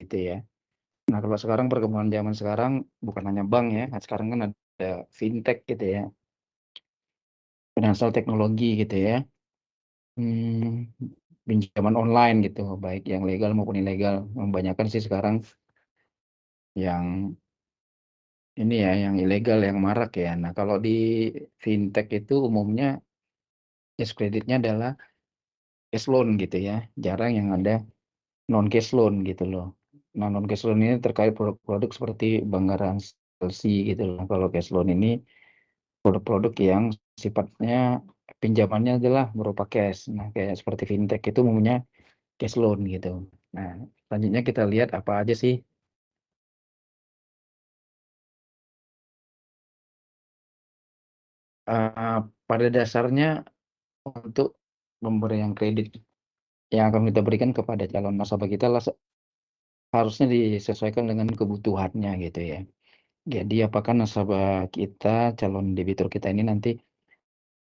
gitu ya. Nah, kalau sekarang perkembangan zaman sekarang bukan hanya bank ya, nah sekarang kan ada fintech gitu ya, financial teknologi gitu ya, pinjaman online gitu, baik yang legal maupun ilegal. Kebanyakan sih sekarang yang ini ya, yang ilegal yang marak ya. Nah, kalau di fintech itu umumnya cash kreditnya adalah cash loan gitu ya, jarang yang ada non cash loan gitu loh. Nah, non cash loan ini terkait produk-produk seperti bank garansi gitu loh. Kalau cash loan ini produk-produk yang sifatnya pinjamannya adalah berupa cash. Nah, kayak seperti fintech itu umumnya cash loan gitu. Nah, selanjutnya kita lihat apa aja sih. Pada dasarnya untuk pemberian kredit yang akan kita berikan kepada calon nasabah kita lah, harusnya disesuaikan dengan kebutuhannya gitu ya. Jadi apakah nasabah kita, calon debitur kita ini nanti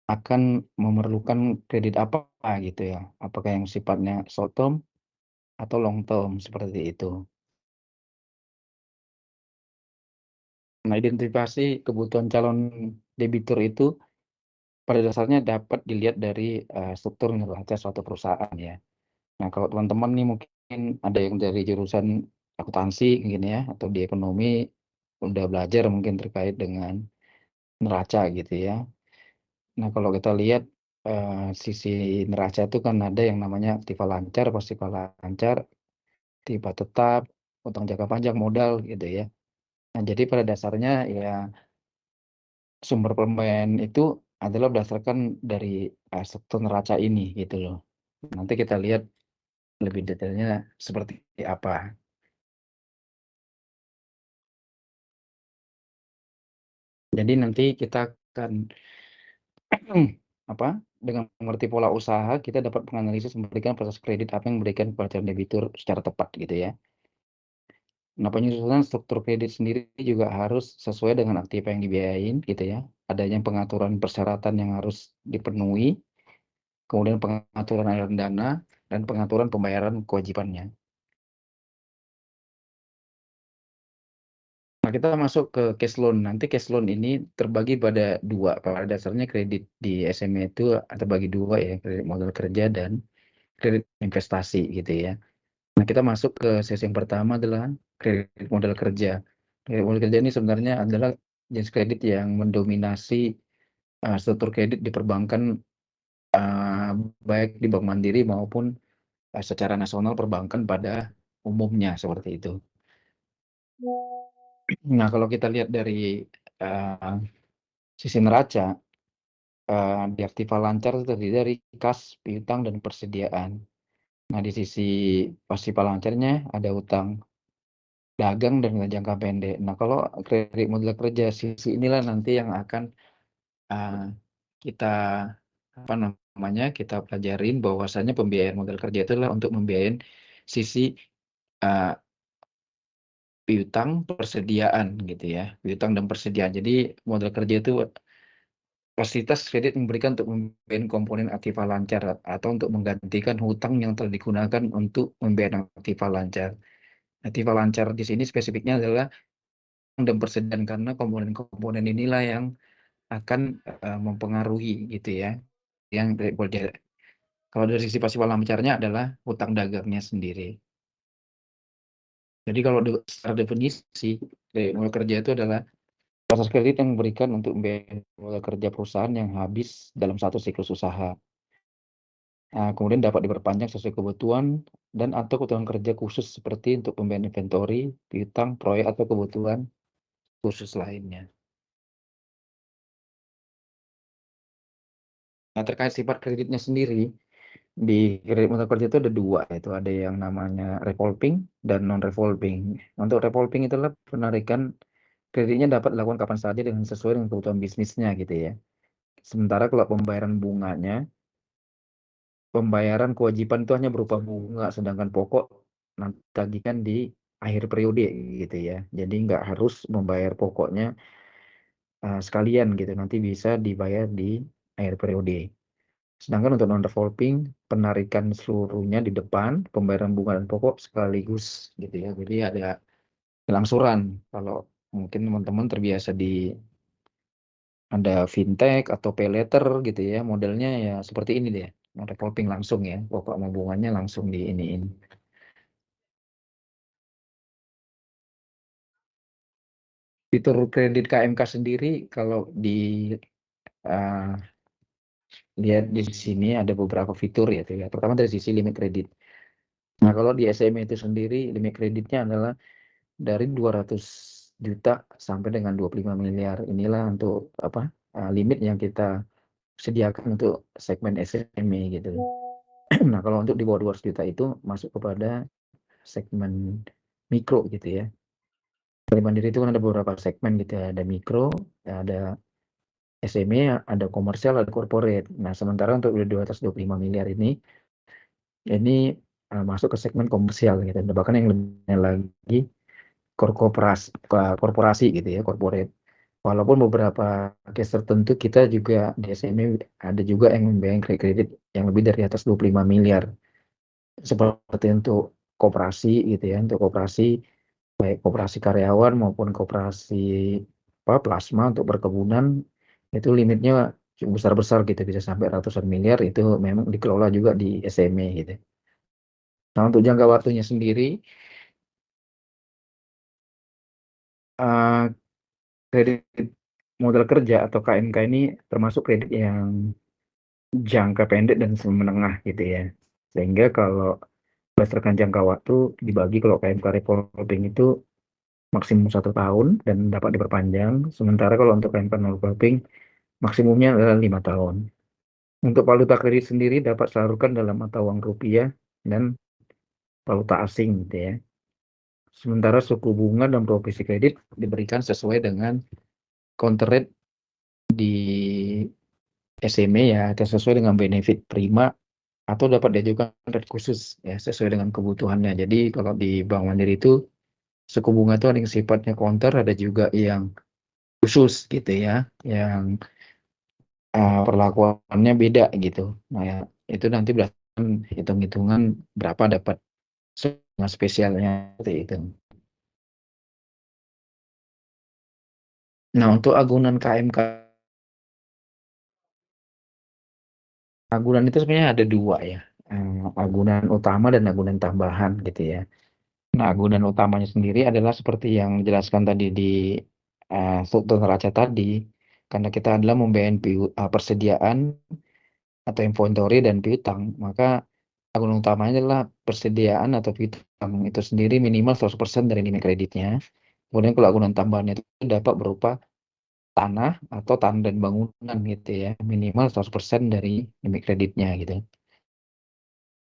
akan memerlukan kredit apa gitu ya. Apakah yang sifatnya short term atau long term seperti itu. Nah, identifikasi kebutuhan calon debitur itu pada dasarnya dapat dilihat dari struktur neraca suatu perusahaan ya. Nah, kalau teman-teman nih mungkin ada yang dari jurusan akuntansi gini ya, atau di ekonomi udah belajar mungkin terkait dengan neraca gitu ya. Nah, kalau kita lihat sisi neraca itu kan ada yang namanya aktiva lancar, pasifa lancar, aktiva tetap, utang jangka panjang, modal gitu ya. Nah, jadi pada dasarnya ya sumber pembayaran itu adalah berdasarkan dari struktur neraca ini gitu loh. Nanti kita lihat lebih detailnya seperti apa. Jadi nanti kita akan apa? Dengan mengerti pola usaha, kita dapat menganalisis memberikan proses kredit apa yang memberikan kepada calon debitur secara tepat gitu ya. Nah, penyusunan struktur kredit sendiri juga harus sesuai dengan aktiva yang dibiayain gitu ya. Adanya pengaturan persyaratan yang harus dipenuhi, kemudian pengaturan aliran dana, dan pengaturan pembayaran kewajibannya. Nah, kita masuk ke cash loan. Nanti cash loan ini terbagi pada dua. Pada dasarnya kredit di SME itu terbagi dua ya, kredit modal kerja dan kredit investasi gitu ya. Nah, kita masuk ke sesi yang pertama adalah kredit modal kerja. Kredit modal kerja ini sebenarnya adalah jenis kredit yang mendominasi struktur kredit di perbankan, uh, baik di Bank Mandiri maupun secara nasional perbankan pada umumnya seperti itu. Nah, kalau kita lihat dari uh, sisi neraca, di aktiva lancar itu terdiri dari kas, piutang, dan persediaan. Nah, di sisi pasifa lancarnya ada utang dagang dan jangka pendek. Nah, kalau kredit modal kerja, sisi inilah nanti yang akan uh, kita apa namanya kita pelajarin bahwasannya pembiayaan modal kerja itu adalah untuk membiayain sisi uh, piutang persediaan gitu ya, piutang dan persediaan. Jadi modal kerja itu fasilitas kredit memberikan untuk membiayai komponen aktiva lancar atau untuk menggantikan hutang yang telah digunakan untuk membiayai aktiva lancar. Aktiva lancar di sini spesifiknya adalah dan persediaan karena komponen-komponen inilah yang akan mempengaruhi gitu ya. Yang kalau dari sisi pasif lancarnya adalah hutang dagangnya sendiri. Jadi kalau secara definisi modal kerja itu adalah proses kredit yang diberikan untuk membiayai modal kerja perusahaan yang habis dalam satu siklus usaha. Nah, kemudian dapat diperpanjang sesuai kebutuhan dan atau kebutuhan kerja khusus seperti untuk pembiayaan inventory, piutang, proyek atau kebutuhan khusus lainnya. Nah, terkait sifat kreditnya sendiri, di kredit modal kerja itu ada dua, yaitu ada yang namanya revolving dan non-revolving. Untuk revolving itulah penarikan kreditnya dapat dilakukan kapan saja dengan sesuai dengan kebutuhan bisnisnya gitu ya. Sementara kalau pembayaran bunganya, pembayaran kewajiban itu hanya berupa bunga, sedangkan pokok nanti tagihkan di akhir periode gitu ya. Jadi nggak harus membayar pokoknya sekalian gitu, nanti bisa dibayar di akhir periode. Sedangkan untuk non-revolving, penarikan seluruhnya di depan, pembayaran bunga dan pokok sekaligus gitu ya. Jadi ada kelangsuran. Kalau mungkin teman-teman terbiasa di ada fintech atau pay later gitu ya, modelnya ya seperti ini deh. Non-revolving langsung ya, pokok sama bunganya langsung di iniin. Fitur kredit KMK sendiri kalau uh, lihat di sini ada beberapa fitur ya. Pertama dari sisi limit kredit. Nah, kalau di SME itu sendiri limit kreditnya adalah dari 200 juta sampai dengan 25 miliar. Inilah untuk apa? Limit yang kita sediakan untuk segmen SME gitu. Nah, kalau untuk di bawah 200 juta itu masuk kepada segmen mikro gitu ya. Dari Mandiri itu kan ada beberapa segmen gitu ya. Ada mikro, ada SME, ada komersial, ada corporate. Nah, sementara untuk 225 miliar ini masuk ke segmen komersial gitu. Dan bahkan yang lebih lagi korporasi gitu ya, corporate. Walaupun beberapa case tertentu kita juga di SME ada juga yang membayar kredit yang lebih dari atas 25 miliar. Seperti untuk koperasi gitu ya, untuk koperasi baik koperasi karyawan maupun koperasi plasma untuk perkebunan itu limitnya besar-besar gitu bisa sampai ratusan miliar itu memang dikelola juga di SME gitu. Nah, untuk jangka waktunya sendiri kredit modal kerja atau KMK ini termasuk kredit yang jangka pendek dan menengah gitu ya. Sehingga kalau berdasarkan jangka waktu dibagi kalau KMK revolving itu maksimum 1 tahun dan dapat diperpanjang. Sementara kalau untuk KMK non revolving maksimumnya adalah 5 tahun. Untuk valuta kredit sendiri dapat salurkan dalam mata uang rupiah dan valuta asing gitu ya. Sementara suku bunga dan provisi kredit diberikan sesuai dengan counter rate di SME ya, atau sesuai dengan benefit prima atau dapat diajukan rate khusus ya sesuai dengan kebutuhannya. Jadi kalau di Bank Mandiri itu suku bunga itu ada yang sifatnya counter, ada juga yang khusus gitu ya, yang perlakuannya beda gitu. Nah ya, itu nanti berdasarkan hitung-hitungan berapa dapat bunga spesialnya seperti itu. Nah untuk agunan KMK, agunan itu sebenarnya ada dua ya, agunan utama dan agunan tambahan gitu ya. Nah, agunan utamanya sendiri adalah seperti yang dijelaskan tadi di struktur neraca tadi, karena kita adalah membayar persediaan atau inventory dan piutang, maka agunan utamanya adalah persediaan atau piutang itu sendiri minimal 100% dari limit kreditnya. Kemudian kalau agunan tambahannya itu dapat berupa tanah atau tanah dan bangunan gitu ya, minimal 100% dari limit kreditnya gitu.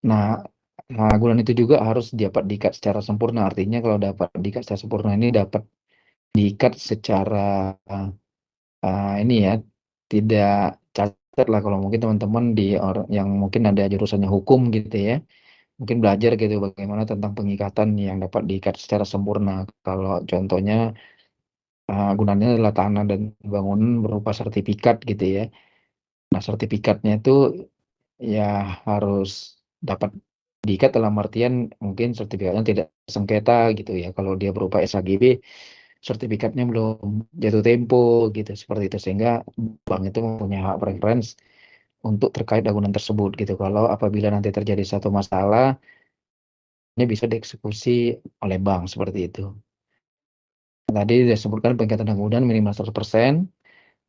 Nah, agunan itu juga harus dapat diikat secara sempurna. Artinya kalau dapat diikat secara sempurna ini dapat diikat secara ini ya, tidak cacat lah kalau mungkin teman-teman di orang yang mungkin ada jurusannya hukum gitu ya, mungkin belajar gitu bagaimana tentang pengikatan yang dapat diikat secara sempurna. Kalau contohnya gunanya adalah tanah dan bangunan berupa sertifikat gitu ya. Nah, sertifikatnya itu ya harus dapat diikat dalam artian mungkin sertifikatnya tidak sengketa gitu ya. Kalau dia berupa SHGB, sertifikatnya belum jatuh tempo gitu seperti itu sehingga bank itu mempunyai hak preference untuk terkait agunan tersebut gitu. Kalau apabila nanti terjadi satu masalah, ini bisa dieksekusi oleh bank seperti itu. Tadi disebutkan peningkatan agunan minimal 100%.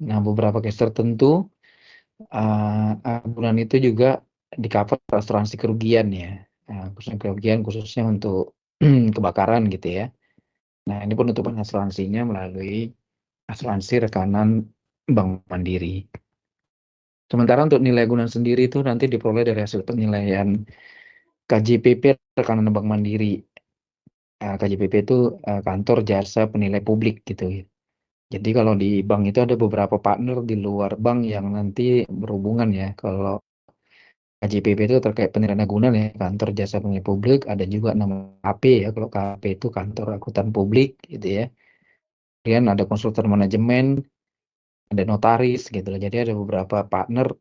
Nah, beberapa case tertentu agunan itu juga di cover asuransi kerugian ya. Nah, asuransi kerugian khususnya untuk kebakaran gitu ya. Nah, ini penutupan asuransinya melalui asuransi rekanan Bank Mandiri. Sementara untuk nilai agunan sendiri itu nanti diperoleh dari hasil penilaian KJPP rekanan Bank Mandiri. KJPP itu kantor jasa penilai publik gitu ya. Jadi kalau di bank itu ada beberapa partner di luar bank yang nanti berhubungan ya. Kalau KJPP itu terkait penilaian agunan ya, kantor jasa penilai publik, ada juga nama KP ya. Kalau KP itu kantor akuntan publik gitu ya. Kemudian ada konsultan manajemen, ada notaris gitu loh. Jadi ada beberapa partner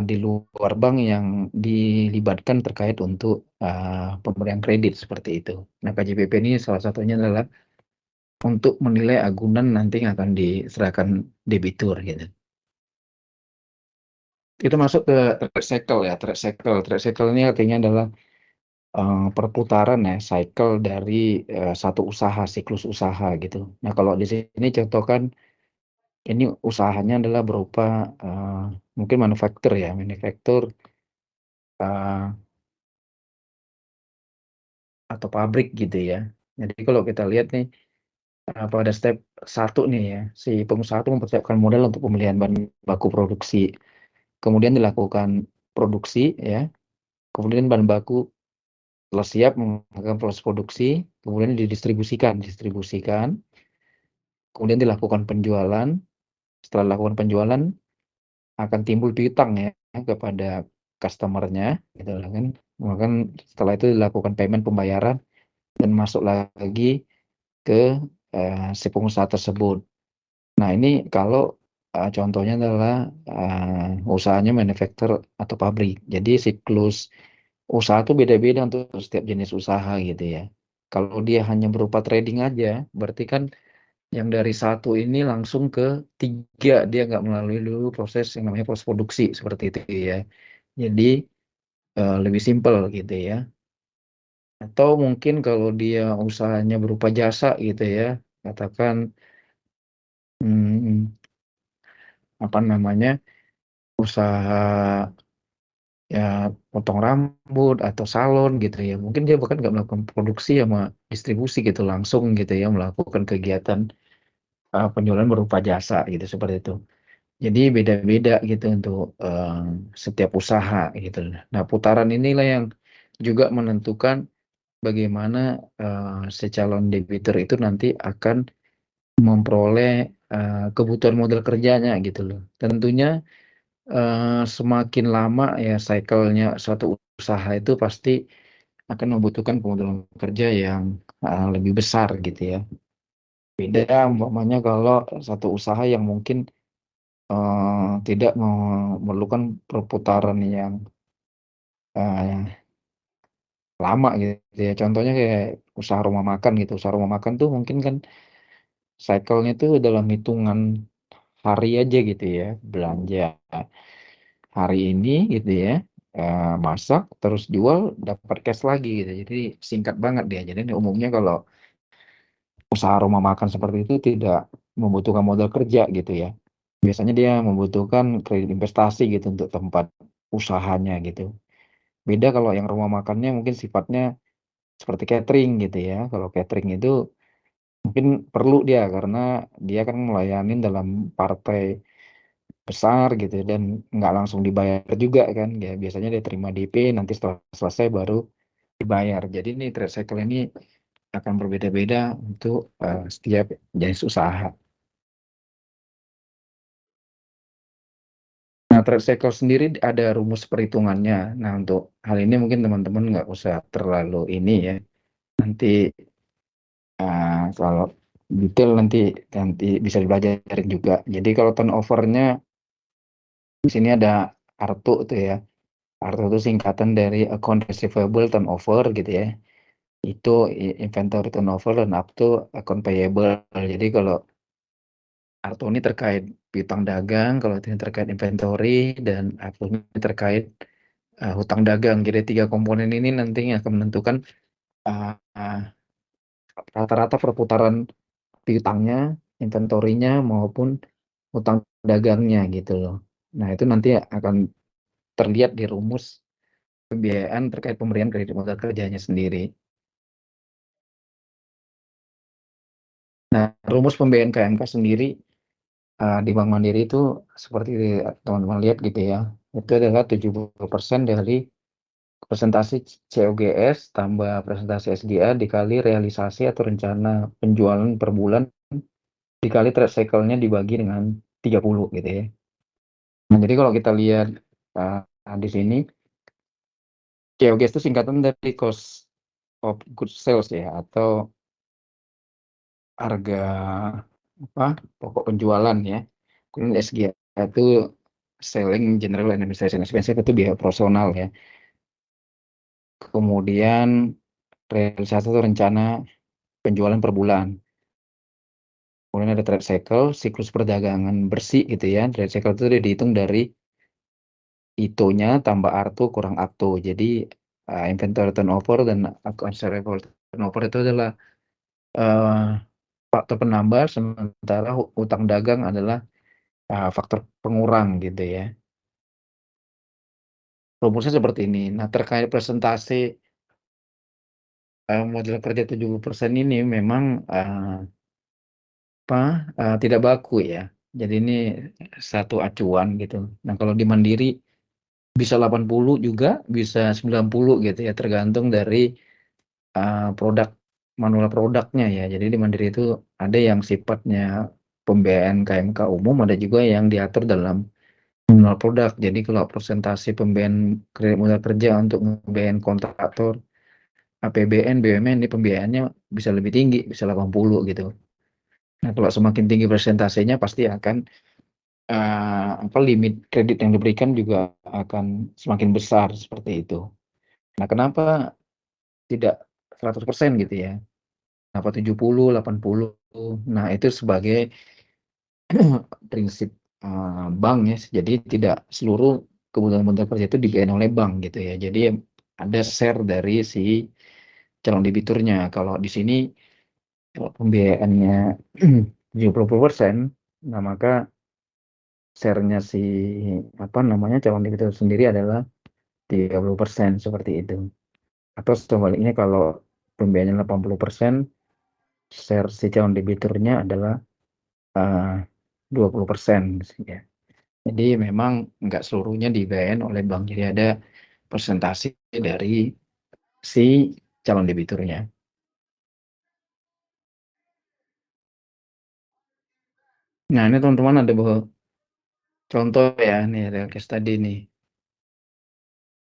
di luar bank yang dilibatkan terkait untuk pemberian kredit seperti itu. Nah, KJPP ini salah satunya adalah untuk menilai agunan nanti yang akan diserahkan debitur gitu. Itu masuk ke trade cycle ya, trade cycle. Trade cycle ini artinya adalah perputaran ya, cycle dari satu usaha, siklus usaha gitu. Nah, kalau di sini contohkan ini usahanya adalah berupa mungkin manufaktur ya, manufaktur atau pabrik gitu ya. Jadi kalau kita lihat nih pada step satu nih ya, si pengusaha itu mempersiapkan modal untuk pembelian bahan baku produksi. Kemudian dilakukan produksi ya, kemudian bahan baku telah siap melakukan proses produksi, kemudian didistribusikan, kemudian dilakukan penjualan. Setelah dilakukan penjualan akan timbul piutang ya kepada customernya, gitu lah kan. Bahkan setelah itu dilakukan payment pembayaran dan masuk lagi ke si pengusaha tersebut. Nah, ini kalau contohnya adalah usahanya manufaktur atau pabrik. Jadi siklus usaha itu beda-beda untuk setiap jenis usaha gitu ya. Kalau dia hanya berupa trading aja, berarti kan yang dari satu ini langsung ke tiga, dia nggak melalui dulu proses yang namanya proses produksi seperti itu ya. Jadi lebih simpel gitu ya. Atau mungkin kalau dia usahanya berupa jasa gitu ya, katakan hmm, apa namanya usaha ya potong rambut atau salon gitu ya. Mungkin dia bahkan nggak melakukan produksi sama distribusi gitu langsung gitu ya, melakukan kegiatan penjualan berupa jasa gitu seperti itu. Jadi beda-beda gitu untuk setiap usaha gitu. Nah, putaran inilah yang juga menentukan bagaimana si calon debitur itu nanti akan memperoleh kebutuhan modal kerjanya gitu loh. Tentunya semakin lama ya cycle-nya suatu usaha itu pasti akan membutuhkan pemodalan kerja yang lebih besar gitu ya. Beda umpamanya kalau satu usaha yang mungkin tidak memerlukan perputaran yang lama gitu ya. Contohnya kayak usaha rumah makan gitu. Usaha rumah makan tuh mungkin kan cycle-nya tuh dalam hitungan hari aja gitu ya. Belanja hari ini gitu ya. Masak terus jual dapat cash lagi gitu. Jadi singkat banget dia. Jadi ini umumnya kalau usaha rumah makan seperti itu tidak membutuhkan modal kerja gitu ya. Biasanya dia membutuhkan kredit investasi gitu untuk tempat usahanya gitu. Beda kalau yang rumah makannya mungkin sifatnya seperti catering gitu ya. Kalau catering itu mungkin perlu dia karena dia kan melayani dalam partai besar gitu dan nggak langsung dibayar juga kan. Ya biasanya dia terima DP nanti setelah selesai baru dibayar. Jadi ini trade cycle ini akan berbeda-beda untuk setiap jenis usaha. Nah, trade cycle sendiri ada rumus perhitungannya. Nah, untuk hal ini mungkin teman-teman nggak usah terlalu ini ya. Nanti kalau detail nanti nanti bisa dipelajarin juga. Jadi kalau turnovernya di sini ada ARTU tuh ya. ARTU itu singkatan dari account receivable turnover gitu ya. Itu inventory turnover dan up to account payable. Jadi kalau ARTU ini terkait piutang dagang, kalau ini terkait inventory dan ARTU ini terkait hutang dagang. Jadi tiga komponen ini nantinya akan menentukan uh, uh, rata-rata perputaran piutangnya, inventorinya maupun hutang dagangnya gitu loh. Nah, itu nanti akan terlihat di rumus pembiayaan terkait pemberian kredit modal kerjanya sendiri. Nah, rumus pembiayaan KMK sendiri di Bank Mandiri itu seperti teman-teman lihat gitu ya. Itu adalah 70% dari presentasi COGS tambah presentasi SDA dikali realisasi atau rencana penjualan per bulan dikali trade cycle-nya dibagi dengan 30 gitu ya. Nah, jadi kalau kita lihat di sini COGS itu singkatan dari cost of goods sales ya atau harga apa pokok penjualan ya. Kemudian SG itu selling general administration expense itu biaya operasional ya. Kemudian realisasi itu rencana penjualan per bulan. Kemudian ada trade cycle, siklus perdagangan bersih gitu ya. Trade cycle itu dihitung dari ITO-nya tambah ARTO kurang APTO. Jadi inventory turnover dan accounts receivable turnover itu adalah faktor penambah, sementara utang dagang adalah faktor pengurang gitu ya. Rumusnya seperti ini. Nah, terkait presentasi model kerja 70% ini memang tidak baku ya. Jadi ini satu acuan gitu. Nah, kalau di Mandiri bisa 80 juga, bisa 90 gitu ya, tergantung dari produk manual produknya ya. Jadi di Mandiri itu ada yang sifatnya pembiayaan KMK umum, ada juga yang diatur dalam manual produk. Jadi kalau presentasi pembiayaan kredit modal kerja untuk pembiayaan kontraktor, APBN, BUMN ini pembiayaannya bisa lebih tinggi, bisa 80 gitu. Nah, kalau semakin tinggi persentasenya pasti akan limit kredit yang diberikan juga akan semakin besar seperti itu. Nah, kenapa tidak 100% gitu ya? Kenapa 70, 80? Nah, itu sebagai prinsip bank ya. Jadi tidak seluruh kebutuhan modal kerja itu dibiayain oleh bank gitu ya. Jadi ada share dari si calon debiturnya. Kalau di sini kalau pembiayaannya 70%, nah maka share-nya si calon debitur sendiri adalah 30% seperti itu. Atau sebaliknya kalau pembiayaannya 80%, share si calon debiturnya adalah 20% ya. Jadi memang nggak seluruhnya dibiayain oleh bank. Jadi ada persentase dari si calon debiturnya. Nah, ini teman-teman ada bahwa contoh ya, nih ada case tadi nih.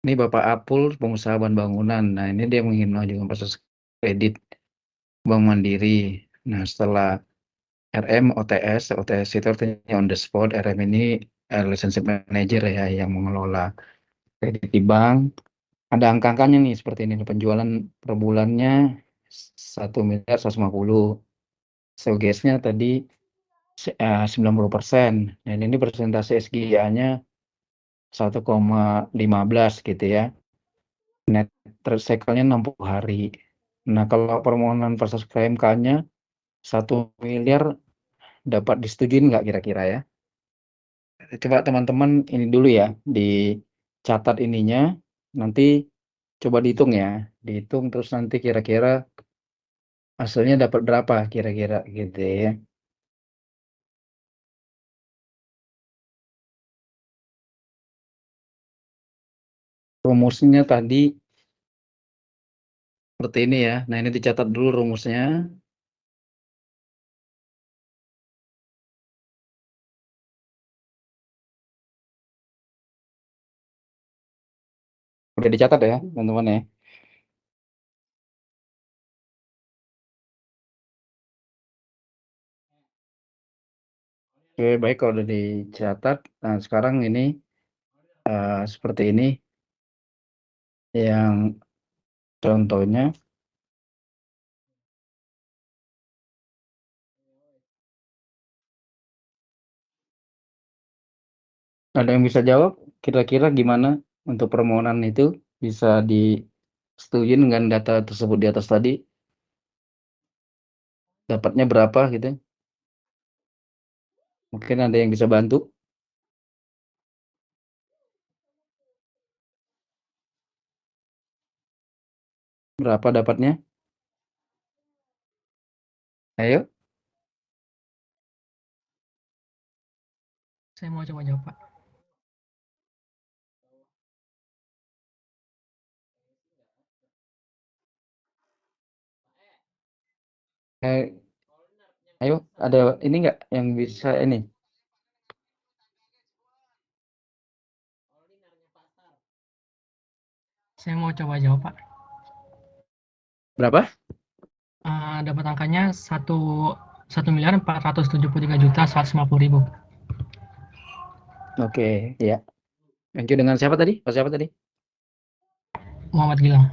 Ini Bapak Apul, pengusaha bahan bangunan. Nah, ini dia ingin mengajukan proses kredit Bank Mandiri. Nah, setelah RM, OTS itu artinya on the spot. RM ini relationship manager ya, yang mengelola kredit di bank. Ada angka-angkanya nih, seperti ini. Penjualan per bulannya 1.150.000. Showcase-nya tadi 90%. Dan ini persentase SGA-nya 1,15 gitu ya. Net trade cycle-nya 60 hari. Nah, kalau permohonan versus KMK-nya 1 miliar dapat disetujuin nggak kira-kira ya? Coba teman-teman ini dulu ya, dicatat ininya, nanti coba dihitung ya. Dihitung terus nanti kira-kira hasilnya dapat berapa kira-kira gitu ya. Rumusnya tadi seperti ini ya. Nah, ini dicatat dulu rumusnya. Udah dicatat ya, teman-teman ya. Oke, baik kalau udah dicatat. Nah, sekarang ini seperti ini yang contohnya. Ada yang bisa jawab kira-kira gimana untuk permohonan itu bisa disetujui dengan data tersebut di atas tadi? Dapatnya berapa gitu? Mungkin ada yang bisa bantu? Berapa dapatnya? Ayo. Saya mau coba jawab, Pak. Eh, ayo, ada ini nggak yang bisa ini? Saya mau coba jawab, Pak. Berapa? Dapat angkanya 1.473.150.000. Oke, ya. Thank you. Dengan siapa tadi? Pak siapa tadi? Muhammad Gilang.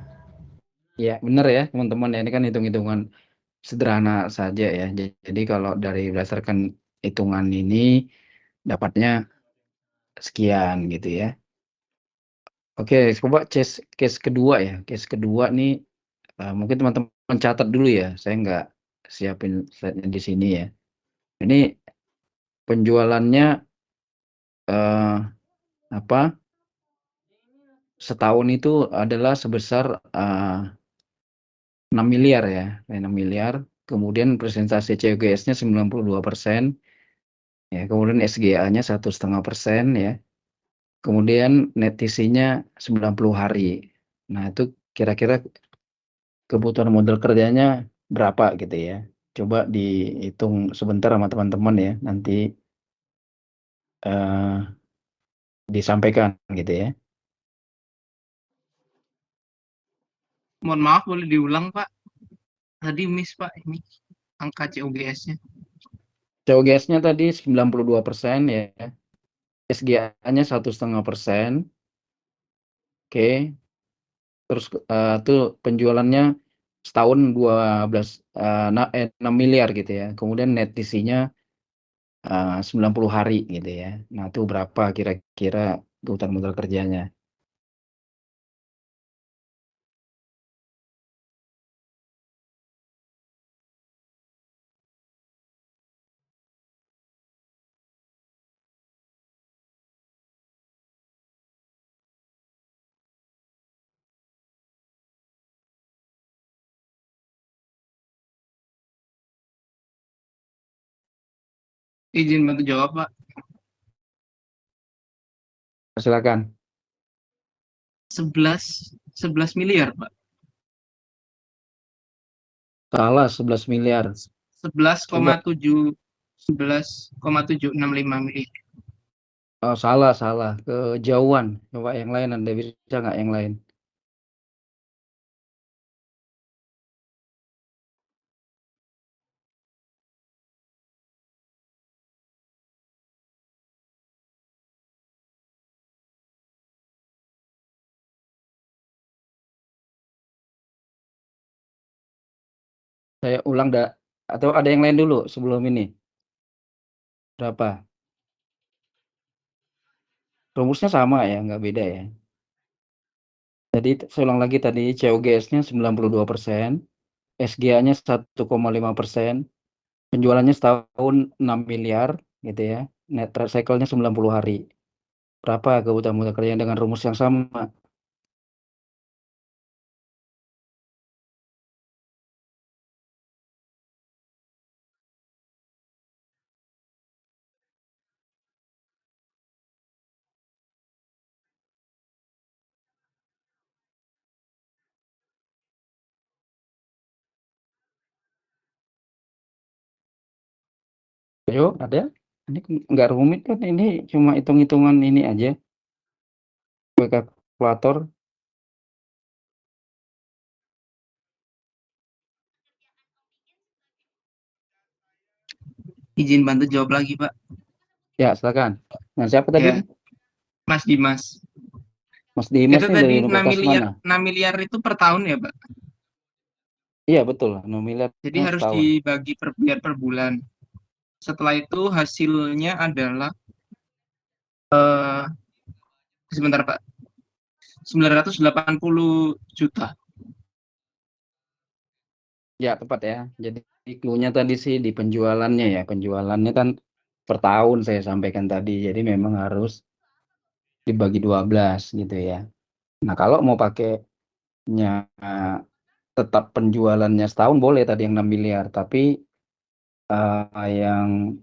Ya, benar ya, teman-teman ya. Ini kan hitung-hitungan sederhana saja ya. Jadi kalau dari berdasarkan hitungan ini dapatnya sekian gitu ya. Oke, coba case kedua ya. Case kedua nih mungkin teman-teman catat dulu ya. Saya nggak siapin slide-nya di sini ya. Ini penjualannya eh, apa? Setahun itu adalah sebesar 6 miliar ya, 6 miliar. Kemudian presentasi COGS-nya 92%, ya. Kemudian SGA-nya 1,5% ya. Kemudian net TC-nya 90 hari. Nah, itu kira-kira kebutuhan modal kerjanya berapa gitu ya. Coba dihitung sebentar sama teman-teman ya, nanti eh, disampaikan gitu ya. Mohon maaf, boleh diulang, Pak? Tadi miss, Pak, ini angka COGS-nya. COGS-nya tadi 92% ya. SGA-nya 1,5%. Oke. Terus tuh penjualannya setahun 6 miliar gitu ya. Kemudian net TC-nya 90 hari gitu ya. Nah, itu berapa kira-kira kebutuhan modal kerjanya? Izin bantu jawab, Pak. Silakan. 11 miliar, Pak. Salah, 11 miliar. 11,765 miliar. Oh, salah, salah. Kejauhan. Coba yang lain, Anda bisa nggak yang lain? Saya ulang atau ada yang lain dulu sebelum ini? Berapa? Rumusnya sama ya, nggak beda ya. Jadi saya ulang lagi tadi, COGS-nya 92%, SGA-nya 1,5%, penjualannya setahun 6 miliar gitu ya. Net cycle-nya 90 hari. Berapa kebutuhan modal kerja dengan rumus yang sama? Ayo, ada? Ini nggak rumit kan, ini cuma hitung-hitungan ini aja. Pakai kalkulator. Izin bantu jawab lagi, Pak. Ya, silakan. Nah, siapa tadi? Ya, Mas Dimas. Mas Dimas Itu nih dari tadi 6 universitas miliar, mana? 6 miliar itu per tahun ya, Pak? Iya, betul. 6 Jadi miliarnya harus setahun. dibagi per bulan. Setelah itu hasilnya adalah eh sebentar, Pak. 980 juta. Ya, tepat ya. Jadi clue-nya tadi sih di penjualannya ya. Penjualannya kan per tahun saya sampaikan tadi. Jadi memang harus dibagi 12 gitu ya. Nah, kalau mau pakainya tetap penjualannya setahun boleh tadi yang 6 miliar. Tapi yang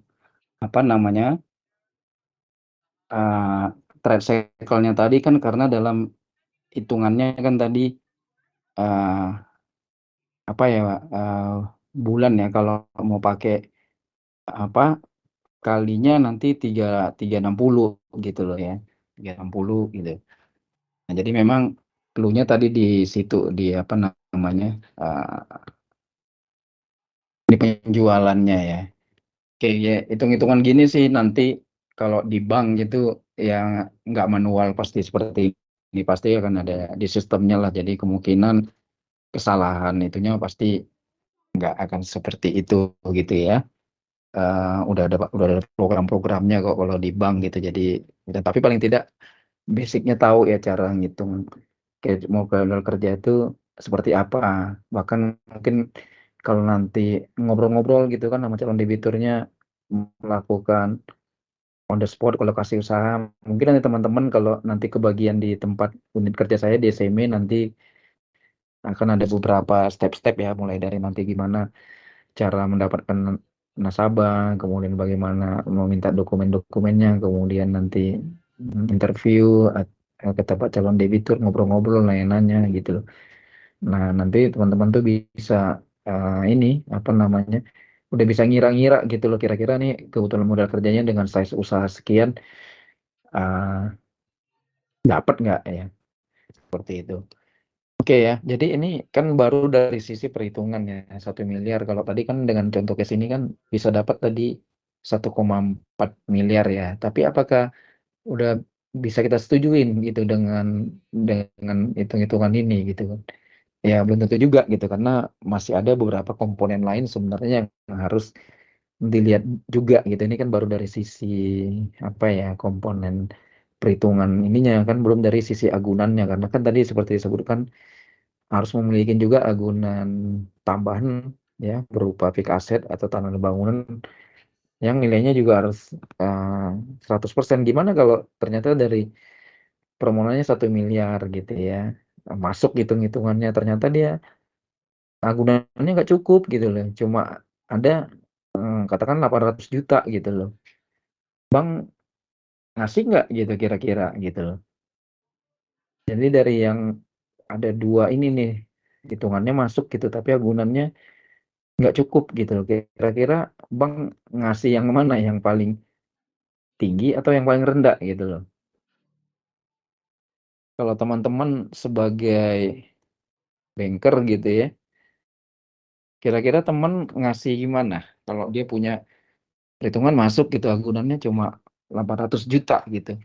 apa namanya uh, trade cycle-nya tadi kan karena dalam hitungannya kan tadi uh, apa ya bulan ya, kalau mau pakai apa kalinya nanti 360 gitu loh ya, 360 gitu. Nah, jadi memang clue-nya tadi di situ, di apa namanya di penjualannya ya. Oke ya, hitung-hitungan gini sih nanti kalau di bank gitu yang nggak manual pasti seperti ini, pasti akan ada di sistemnya lah. Jadi kemungkinan kesalahan itunya pasti nggak akan seperti itu gitu ya. Udah ada program-programnya kok kalau di bank gitu. Jadi tapi paling tidak basicnya tahu ya cara ngitung kayak mau modal kerja itu seperti apa. Bahkan mungkin kalau nanti ngobrol-ngobrol gitu kan sama calon debiturnya, melakukan on the spot kalau kasih usaha, mungkin nanti teman-teman kalau nanti kebagian di tempat unit kerja saya di SME nanti akan ada beberapa step-step ya, mulai dari nanti gimana cara mendapatkan nasabah, kemudian bagaimana meminta dokumen-dokumennya, kemudian nanti interview ke tempat calon debitur, ngobrol-ngobrol, nanya-nanya gitu loh. Nah, nanti teman-teman tuh bisa ini apa namanya, udah bisa ngira-ngira gitu loh, kira-kira nih kebutuhan modal kerjanya dengan size usaha sekian uh, dapat nggak ya, seperti itu. Oke ya, jadi ini kan baru dari sisi perhitungan ya, 1 miliar. Kalau tadi kan dengan contoh case ini kan bisa dapat tadi 1,4 miliar ya. Tapi apakah udah bisa kita setujuin gitu dengan hitung-hitungan ini gitu kan? Ya belum tentu juga gitu, karena masih ada beberapa komponen lain sebenarnya yang harus dilihat juga gitu. Ini kan baru dari sisi apa ya, komponen perhitungan ininya kan, belum dari sisi agunannya, karena kan tadi seperti disebutkan harus memiliki juga agunan tambahan ya, berupa fixed asset atau tanah bangunan yang nilainya juga harus 100%. Gimana kalau ternyata dari permoholannya 1 miliar gitu ya, masuk hitung-hitungannya ternyata dia agunannya nggak cukup gitu loh, cuma ada katakan 800 juta gitu loh. Bang ngasih nggak gitu kira-kira gitu loh. Jadi dari yang ada dua ini nih, hitungannya masuk gitu tapi agunannya nggak cukup gitu loh. Kira-kira bang ngasih yang mana, yang paling tinggi atau yang paling rendah gitu loh. Kalau teman-teman sebagai banker gitu ya, kira-kira teman ngasih gimana kalau dia punya perhitungan masuk gitu agunannya cuma 800 juta gitu,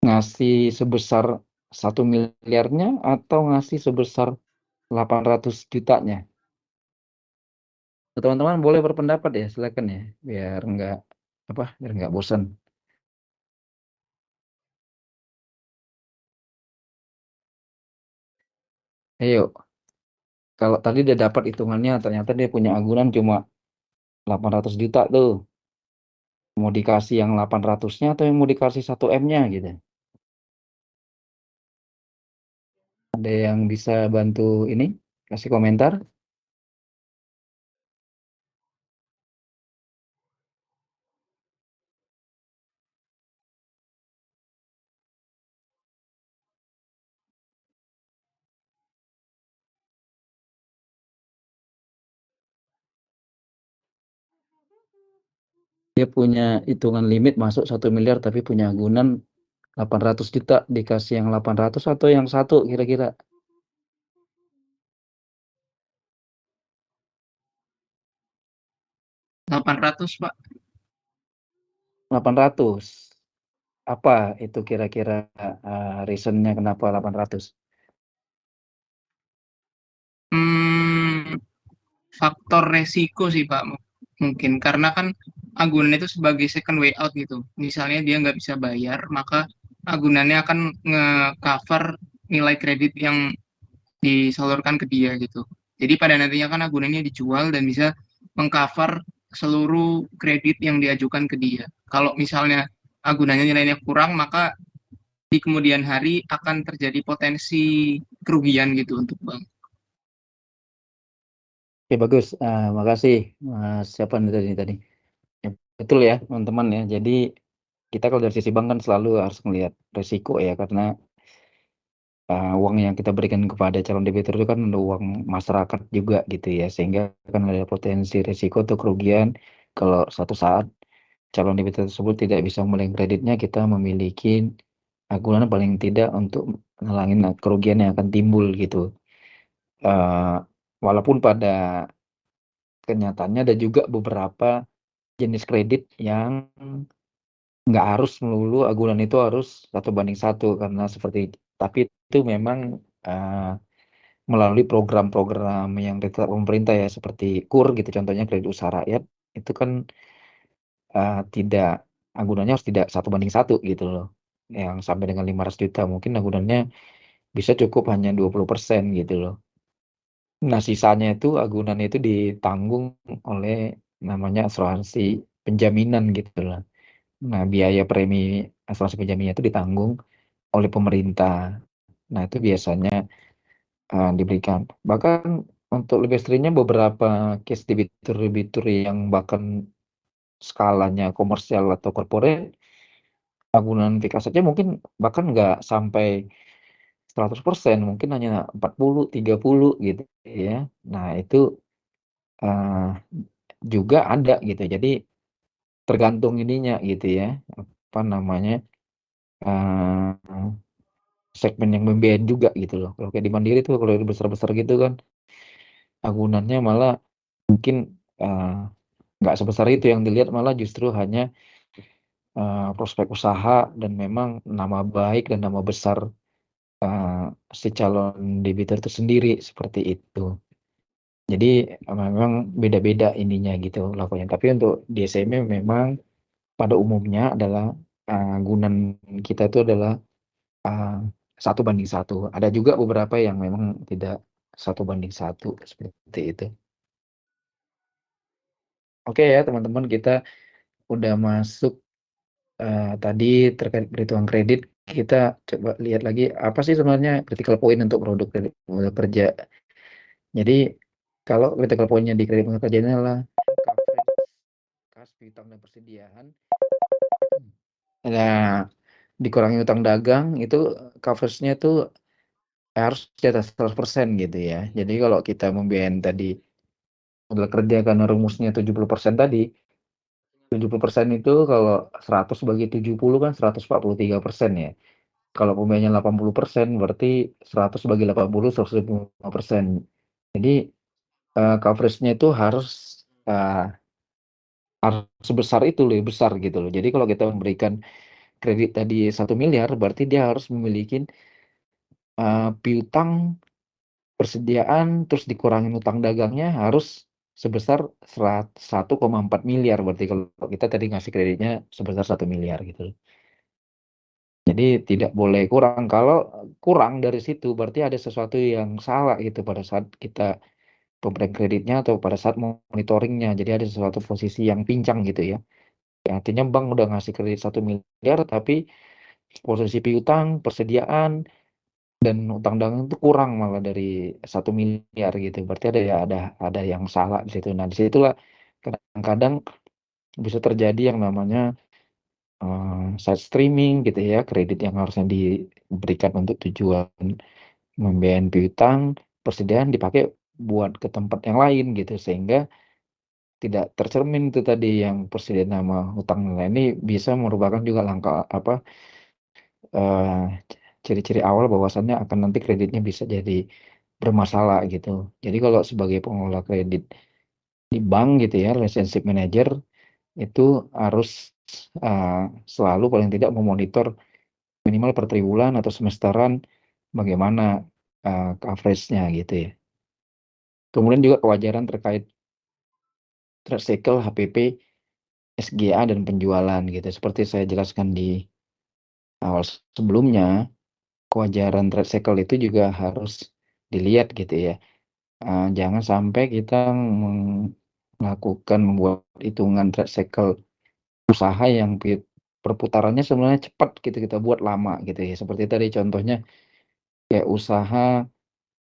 ngasih sebesar 1 miliarnya atau ngasih sebesar 800 jutanya? Teman-teman boleh berpendapat ya, silakan ya, biar nggak bosan. Ayo, kalau tadi dia dapat hitungannya ternyata dia punya agunan cuma 800 juta tuh, mau dikasih yang 800-nya atau yang mau dikasih 1 M-nya gitu. Ada yang bisa bantu ini, kasih komentar? Dia punya hitungan limit masuk 1 miliar tapi punya agunan 800 juta, dikasih yang 800 atau yang satu kira-kira? 800 Pak. 800. Apa itu kira-kira reasonnya kenapa 800? Faktor resiko sih Pak, mungkin karena kan agunan itu sebagai second way out gitu. Misalnya dia nggak bisa bayar, maka agunannya akan nge-cover nilai kredit yang disalurkan ke dia gitu. Jadi pada nantinya kan agunannya dijual dan bisa mengcover seluruh kredit yang diajukan ke dia. Kalau misalnya agunannya nilainya kurang, maka di kemudian hari akan terjadi potensi kerugian gitu untuk bank. Oke, bagus. Makasih Mas siapa nih tadi. Ya, betul ya teman-teman ya. Jadi kita kalau dari sisi bank kan selalu harus melihat resiko ya, karena uang yang kita berikan kepada calon debitur itu kan uang masyarakat juga gitu ya, sehingga kan ada potensi resiko atau kerugian kalau suatu saat calon debitur tersebut tidak bisa memulai kreditnya, kita memiliki agunan paling tidak untuk ngelangin kerugian yang akan timbul gitu. Walaupun pada kenyataannya ada juga beberapa jenis kredit yang nggak harus melulu agunan itu harus 1:1 karena tapi itu memang melalui program-program yang ditetapkan pemerintah ya seperti KUR gitu contohnya kredit usaha rakyat itu kan tidak agunannya harus tidak 1:1 gitu loh. Yang sampai dengan 500 juta mungkin agunannya bisa cukup hanya 20% gitu loh. Nah, sisanya itu agunan itu ditanggung oleh namanya asuransi penjaminan gitu loh. Nah, biaya premi asuransi penjaminnya itu ditanggung oleh pemerintah. Nah, itu biasanya diberikan. Bahkan untuk lebih ekstrimnya beberapa case debitur-debitur yang bahkan skalanya komersial atau corporate, agunan fixed asetnya mungkin bahkan nggak sampai 100%, mungkin hanya 40, 30 gitu ya. Nah, itu uh, juga ada gitu. Jadi tergantung ininya gitu ya. Apa namanya? uh, segmen yang membiayain juga gitu loh. Kalau kayak di Mandiri tuh kalau besar-besar gitu kan agunannya malah mungkin nggak sebesar itu, yang dilihat malah justru hanya prospek usaha dan memang nama baik dan nama besar si calon debitur itu sendiri seperti itu. Jadi memang beda-beda ininya gitu lakukannya. Tapi untuk DSM memang pada umumnya adalah agunan kita itu adalah uh, 1:1. Ada juga beberapa yang memang tidak 1:1 seperti itu. Oke ya teman-teman, kita udah masuk tadi terkait perhitungan kredit. Kita coba lihat lagi apa sih sebenarnya critical point untuk produk kredit modal kerja. Jadi kalau critical point-nya di kredit modal kerja ini adalah coverage, kas, piutang dan persediaan. Nah, dikurangi utang dagang itu coverage-nya itu harus di atas 100% gitu ya. Jadi kalau kita membiayain tadi modal kerja karena rumusnya 70% tadi, 70% itu kalau 100 bagi 70 kan 143% ya. Kalau pembiayaannya 80% berarti 100 bagi 80 105%. Jadi coverage-nya itu harus sebesar itu, lebih besar gitu loh. Jadi kalau kita memberikan kredit tadi 1 miliar berarti dia harus memiliki piutang, persediaan, terus dikurangin utang dagangnya harus sebesar 1,4 miliar berarti kalau kita tadi ngasih kreditnya sebesar 1 miliar gitu loh. Jadi tidak boleh kurang. Kalau kurang dari situ berarti ada sesuatu yang salah gitu pada saat kita pemberian kreditnya atau pada saat monitoringnya. Jadi ada sesuatu posisi yang pincang gitu ya. Artinya bank udah ngasih kredit 1 miliar tapi posisi piutang, persediaan, dan utang dagang itu kurang malah dari 1 miliar gitu. Berarti ada yang salah di situ. Nah, disitulah kadang-kadang bisa terjadi yang namanya side streaming gitu ya, kredit yang harusnya diberikan untuk tujuan membiayai piutang, persediaan dipakai buat ke tempat yang lain gitu, sehingga tidak tercermin itu tadi yang persediaan sama utang. Nah, ini bisa merupakan juga langkah apa ciri-ciri awal bahwasannya akan nanti kreditnya bisa jadi bermasalah gitu. Jadi kalau sebagai pengelola kredit di bank gitu ya, relationship manager itu harus selalu paling tidak memonitor minimal per triwulan atau semesteran bagaimana coverage-nya gitu ya. Kemudian juga kewajaran terkait trade cycle, HPP, SGA dan penjualan gitu. Seperti saya jelaskan di awal sebelumnya, kewajaran trade cycle itu juga harus dilihat gitu ya. Jangan sampai kita membuat hitungan trade cycle usaha yang perputarannya sebenarnya cepat gitu, kita buat lama gitu ya. Seperti tadi contohnya kayak usaha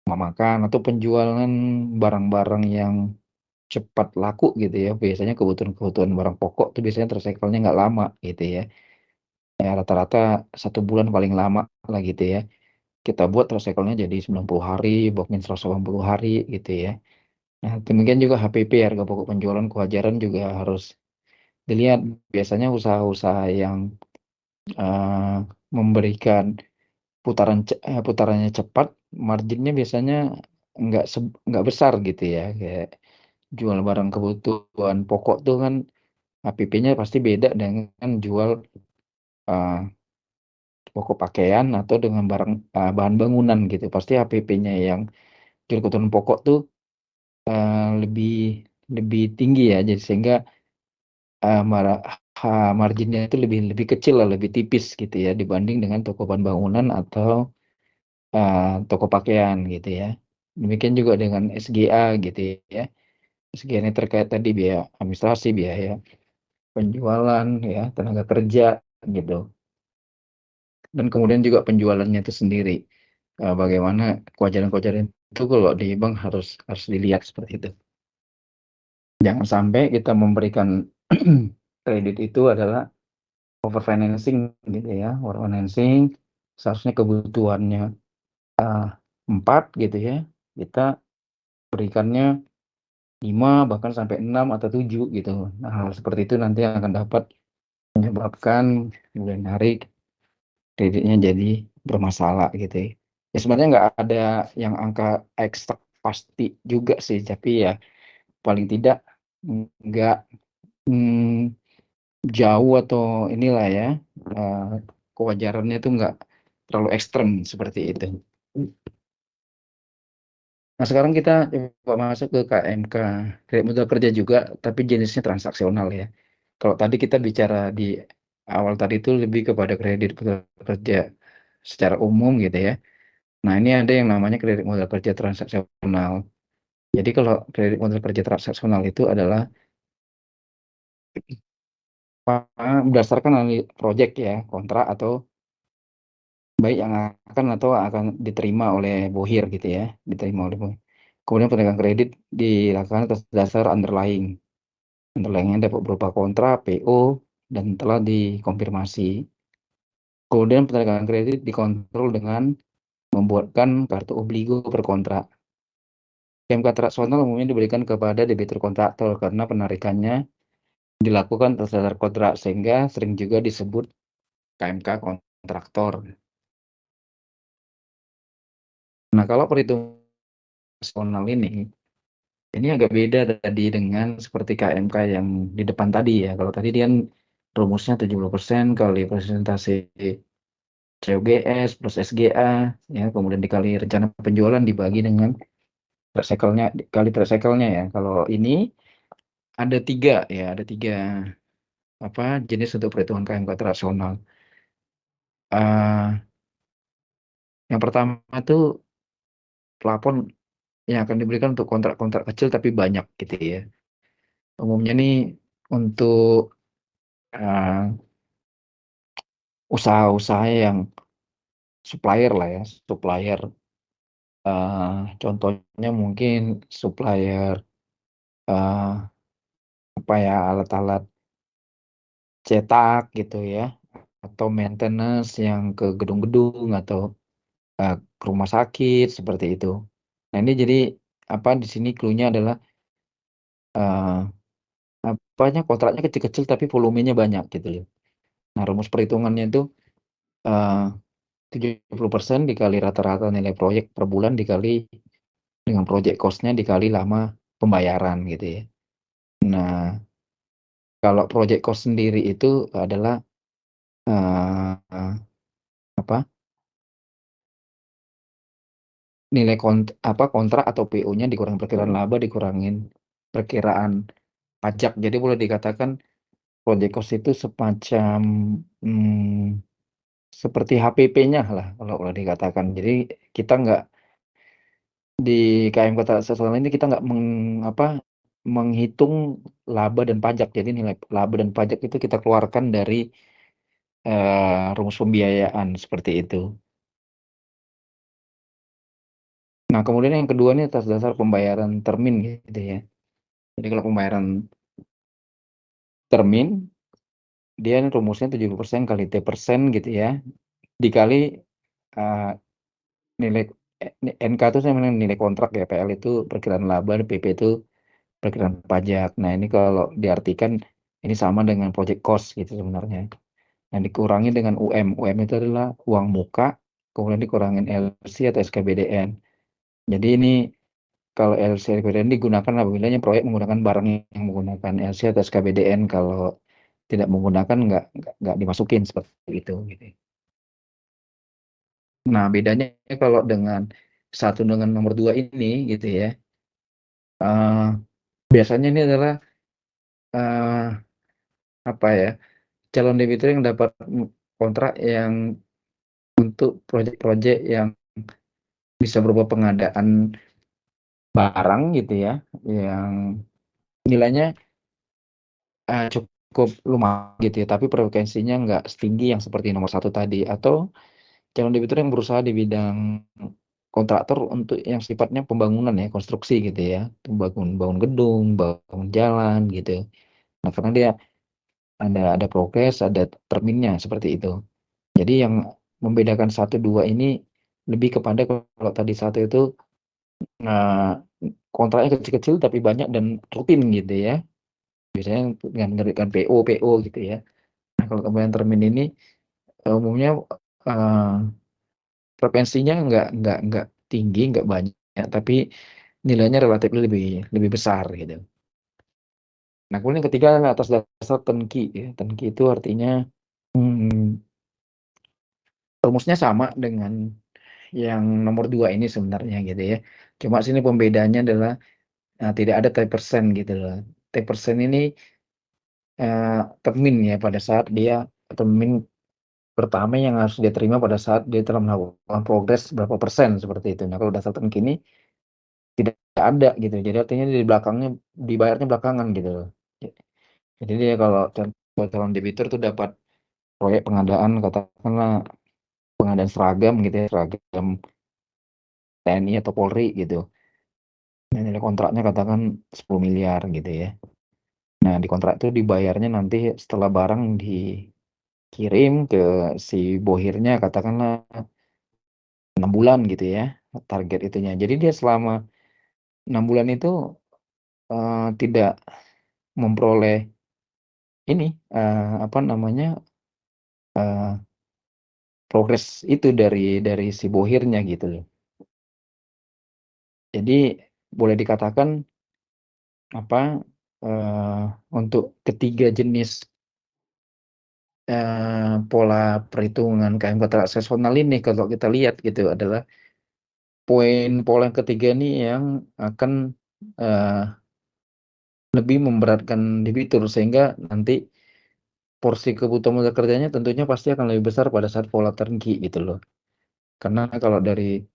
makan atau penjualan barang-barang yang cepat laku gitu ya. Biasanya kebutuhan barang pokok tuh biasanya tercycle-nya nggak lama gitu ya. Ya rata-rata 1 bulan paling lama lah gitu ya. Kita buat tercycle-nya jadi 90 hari, mungkin 180 hari gitu ya. Nah, demikian juga HPP, harga pokok penjualan kewajaran juga harus dilihat. Biasanya usaha-usaha yang memberikan putarannya cepat, marginnya biasanya nggak besar gitu ya. Kayak jual barang kebutuhan pokok tuh kan HPP-nya pasti beda dengan jual uh, pokok pakaian atau dengan bahan bangunan gitu. Pasti HPP-nya yang jual kebutuhan pokok tuh lebih tinggi ya, jadi sehingga marginnya itu lebih kecil lah, lebih tipis gitu ya dibanding dengan toko bahan bangunan atau toko pakaian gitu ya. Demikian juga dengan SGA gitu ya. SGA ini terkait tadi biaya administrasi, biaya penjualan ya, tenaga kerja gitu. Dan kemudian juga penjualannya itu sendiri. Bagaimana kewajaran-kewajaran itu kalau di bank harus dilihat seperti itu. Jangan sampai kita memberikan kredit itu adalah over financing gitu ya. Over financing seharusnya kebutuhannya 4 gitu ya. Kita berikannya 5 bahkan sampai 6 atau 7 gitu. Nah, hal seperti itu nanti akan dapat menyebabkan kemudian hari kreditnya jadi bermasalah gitu ya. Ya sebenarnya nggak ada yang angka ekstra pasti juga sih, tapi ya paling tidak nggak jauh atau inilah ya, kewajarannya itu nggak terlalu ekstrem seperti itu. Nah sekarang kita coba masuk ke KMK, kredit modal kerja juga, tapi jenisnya transaksional ya. Kalau tadi kita bicara di awal tadi itu lebih kepada kredit modal kerja secara umum gitu ya. Nah ini ada yang namanya kredit modal kerja transaksional. Jadi kalau kredit modal kerja transaksional itu adalah berdasarkan proyek ya, kontrak atau baik yang akan diterima oleh bohir gitu ya, diterima oleh bohir. Kemudian penegakan kredit dilakukan atas dasar underlying. Underlying-nya dapat berupa kontrak, PO, dan telah dikonfirmasi. Kemudian penegakan kredit dikontrol dengan membuatkan kartu obligo per kontrak. KMK transaksional umumnya diberikan kepada debitur kontraktor karena penarikannya dilakukan atas dasar kontrak sehingga sering juga disebut KMK kontraktor. Nah, kalau perhitungan nasional ini agak beda tadi dengan seperti KMK yang di depan tadi ya. Kalau tadi dia rumusnya 70% kali presentasi COGS plus SGA ya, kemudian dikali rencana penjualan dibagi dengan kali ya. Kalau ini ada 3 ya, ada 3 jenis untuk perhitungan KMK operasional. Yang pertama itu plafon yang akan diberikan untuk kontrak-kontrak kecil tapi banyak gitu ya. Umumnya nih untuk usaha-usaha yang supplier lah ya, supplier. Contohnya mungkin supplier alat-alat cetak gitu ya, atau maintenance yang ke gedung-gedung atau ke rumah sakit seperti itu. Nah ini jadi di sini clue-nya adalah kontraknya kecil-kecil tapi volumenya banyak gitu ya. Nah rumus perhitungannya itu 70% dikali rata-rata nilai proyek per bulan dikali dengan project cost-nya dikali lama pembayaran gitu ya. Nah kalau project cost sendiri itu adalah nilai kontrak atau PO-nya dikurang perkiraan laba dikurangin perkiraan pajak. Jadi boleh dikatakan project cost itu semacam seperti HPP-nya lah kalau boleh dikatakan. Jadi kita nggak di KMK transaksional ini kita nggak menghitung laba dan pajak. Jadi nilai laba dan pajak itu kita keluarkan dari rumus pembiayaan seperti itu. Nah, kemudian yang kedua ini atas dasar pembayaran termin gitu ya. Jadi kalau pembayaran termin, dia rumusnya 70% kali T% gitu ya, dikali nilai NK itu saya nilai kontrak ya, PL itu perkiraan laba, PP itu perkiraan pajak. Nah, ini kalau diartikan ini sama dengan project cost gitu sebenarnya. Nah, dikurangi dengan UM. UM itu adalah uang muka, kemudian dikurangin LC atau SKBDN. Jadi ini kalau LC SKBDN digunakan apabila proyek menggunakan barang yang menggunakan LC atau SKBDN kalau tidak menggunakan nggak dimasukin seperti itu gitu. Nah, bedanya kalau dengan satu dengan nomor 2 ini gitu ya. Biasanya ini adalah apa ya? Calon debitur yang dapat kontrak yang untuk proyek-proyek yang bisa berupa pengadaan barang gitu ya, yang nilainya cukup lumayan gitu ya, tapi frekuensinya nggak setinggi yang seperti nomor 1 tadi. Atau calon debitur yang berusaha di bidang kontraktor untuk yang sifatnya pembangunan ya, konstruksi gitu ya, bangun gedung, bangun jalan gitu. Nah, karena dia ada progres, ada terminnya seperti itu. Jadi yang membedakan 1, 2 ini lebih kepada kalau tadi 1 itu kontraknya kecil-kecil tapi banyak dan rutin gitu ya. Biasanya dengan menerbitkan PO gitu ya. Nah, kalau kemudian termin ini umumnya frekuensinya nggak tinggi, nggak banyak, tapi nilainya relatif lebih besar gitu. Nah, kemudian ketiga atas dasar turnkey ya. Turnkey itu artinya rumusnya sama dengan yang nomor 2 ini sebenarnya gitu ya. Cuma sini pembedanya adalah tidak ada type persen gitu loh. Type persen ini termin ya pada saat dia termin pertama yang harus dia terima pada saat dia telah melakukan progres berapa persen seperti itu. Nah, kalau dasar turnkey ini tidak ada gitu. Jadi artinya di belakangnya dibayarnya belakangan gitu loh. Jadi dia kalau calon debitur tuh dapat proyek pengadaan katakanlah pengadaan seragam gitu ya, seragam TNI atau Polri gitu. Nah, nilai kontraknya katakan 10 miliar gitu ya. Nah, di kontrak itu dibayarnya nanti setelah barang dikirim ke si bohirnya katakanlah 6 bulan gitu ya, target itunya. Jadi dia selama 6 bulan itu tidak memperoleh ini apa namanya progres itu dari si bohirnya gitu loh. Jadi boleh dikatakan apa untuk ketiga jenis pola perhitungan KM kontrak seasonal ini kalau kita lihat gitu adalah pola yang ketiga ini yang akan lebih memberatkan debitur sehingga nanti porsi kebutuhan modal kerjanya tentunya pasti akan lebih besar pada saat pola turnkey gitu loh. Karena kalau dari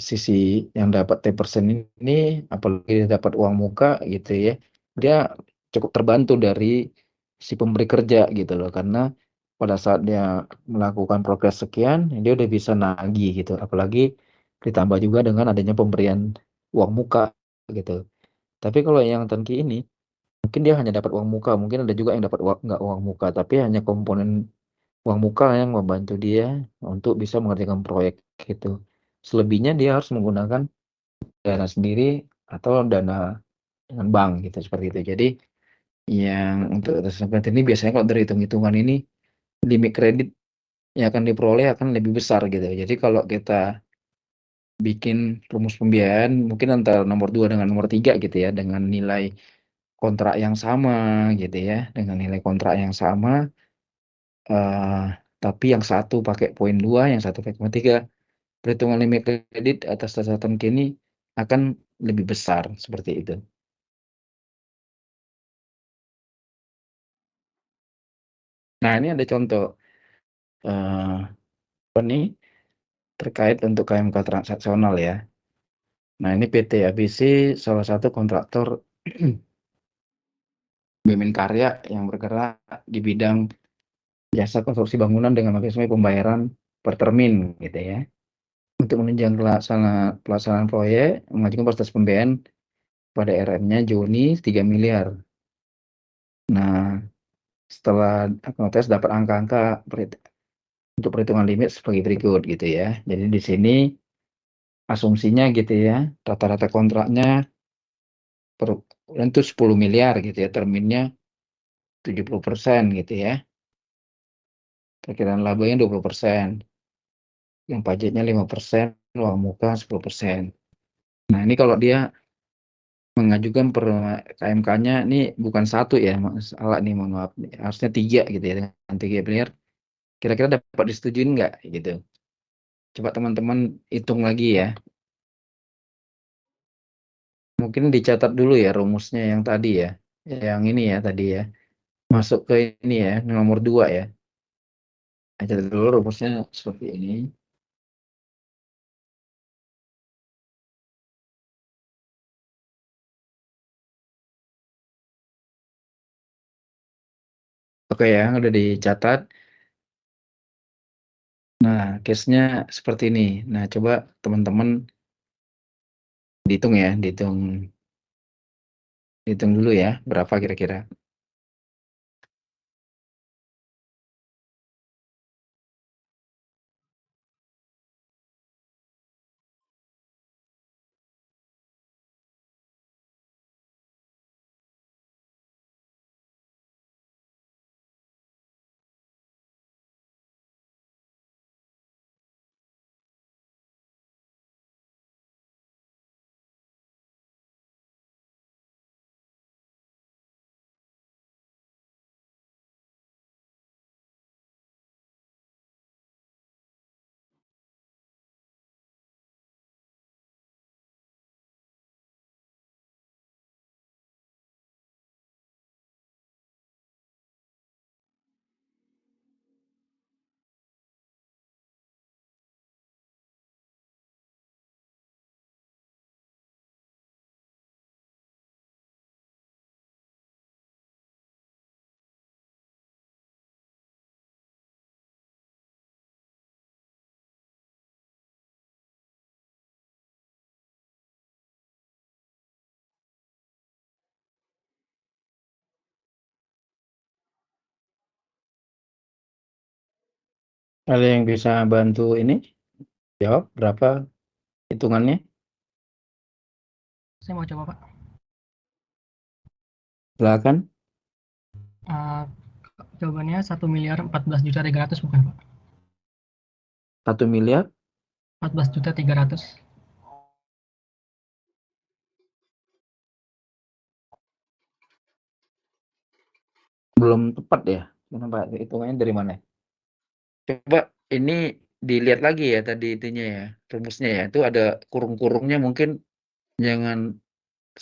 sisi yang dapat 10% ini apalagi dapat uang muka gitu ya, dia cukup terbantu dari si pemberi kerja gitu loh. Karena pada saat dia melakukan progres sekian, dia udah bisa nagih gitu. Apalagi ditambah juga dengan adanya pemberian uang muka gitu. Tapi kalau yang turnkey ini mungkin dia hanya dapat uang muka, mungkin ada juga yang dapat nggak uang muka, tapi hanya komponen uang muka yang membantu dia untuk bisa mengerjakan proyek gitu. Selebihnya dia harus menggunakan dana sendiri atau dana dengan bank gitu seperti itu. Jadi yang untuk seperti ini biasanya kalau dari hitung-hitungan ini limit kredit yang akan diperoleh akan lebih besar gitu. Jadi kalau kita bikin rumus pembiayaan mungkin antara nomor 2 dengan nomor 3 gitu ya dengan nilai kontrak yang sama gitu ya, dengan nilai kontrak yang sama tapi yang satu pakai poin 2, yang satu pakai poin 3. Perhitungan limit kredit atas dasar turnkey ini akan lebih besar seperti itu. Nah, ini ada contoh apa nih terkait untuk KMK transaksional ya. Nah, ini PT ABC salah satu kontraktor BUMN karya yang bergerak di bidang jasa konstruksi bangunan dengan mekanisme pembayaran per termin gitu ya. Untuk menunjang pelaksanaan proyek mengajukan proses pembiayaan pada RM-nya Juni 3 miliar. Nah, setelah akuntas dapat angka-angka untuk perhitungan limit sebagai berikut gitu ya. Jadi di sini asumsinya gitu ya, rata-rata kontraknya per bulan itu 10 miliar gitu ya, terminnya 70% gitu ya. Perkiraan labanya 20%. Yang pajaknya 5%, uang muka 10%. Nah, ini kalau dia mengajukan per KMK-nya ini bukan 1 ya, salah nih, mohon maaf nih, harusnya 3 gitu ya, dengan 3 player, kira-kira dapat disetujuin nggak gitu? Coba teman-teman hitung lagi ya. Mungkin dicatat dulu ya rumusnya yang tadi ya, yang ini ya tadi ya, masuk ke ini ya, nomor 2 ya. Catat dulu rumusnya seperti ini. Oke ya, udah dicatat. Nah, case-nya seperti ini. Nah, coba teman-teman dihitung ya, dihitung dulu ya, berapa kira-kira. Ada yang bisa bantu ini? Jawab berapa hitungannya? Saya mau coba, Pak. Silakan. Uh, Jawabannya 1.014.300.000 bukan, Pak? 1 miliar 14.300.000. belum tepat ya. Kenapa hitungannya dari mana? Coba ini dilihat lagi ya tadi itunya ya, rumusnya ya. Itu ada kurung-kurungnya, mungkin jangan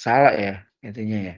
salah ya itunya ya.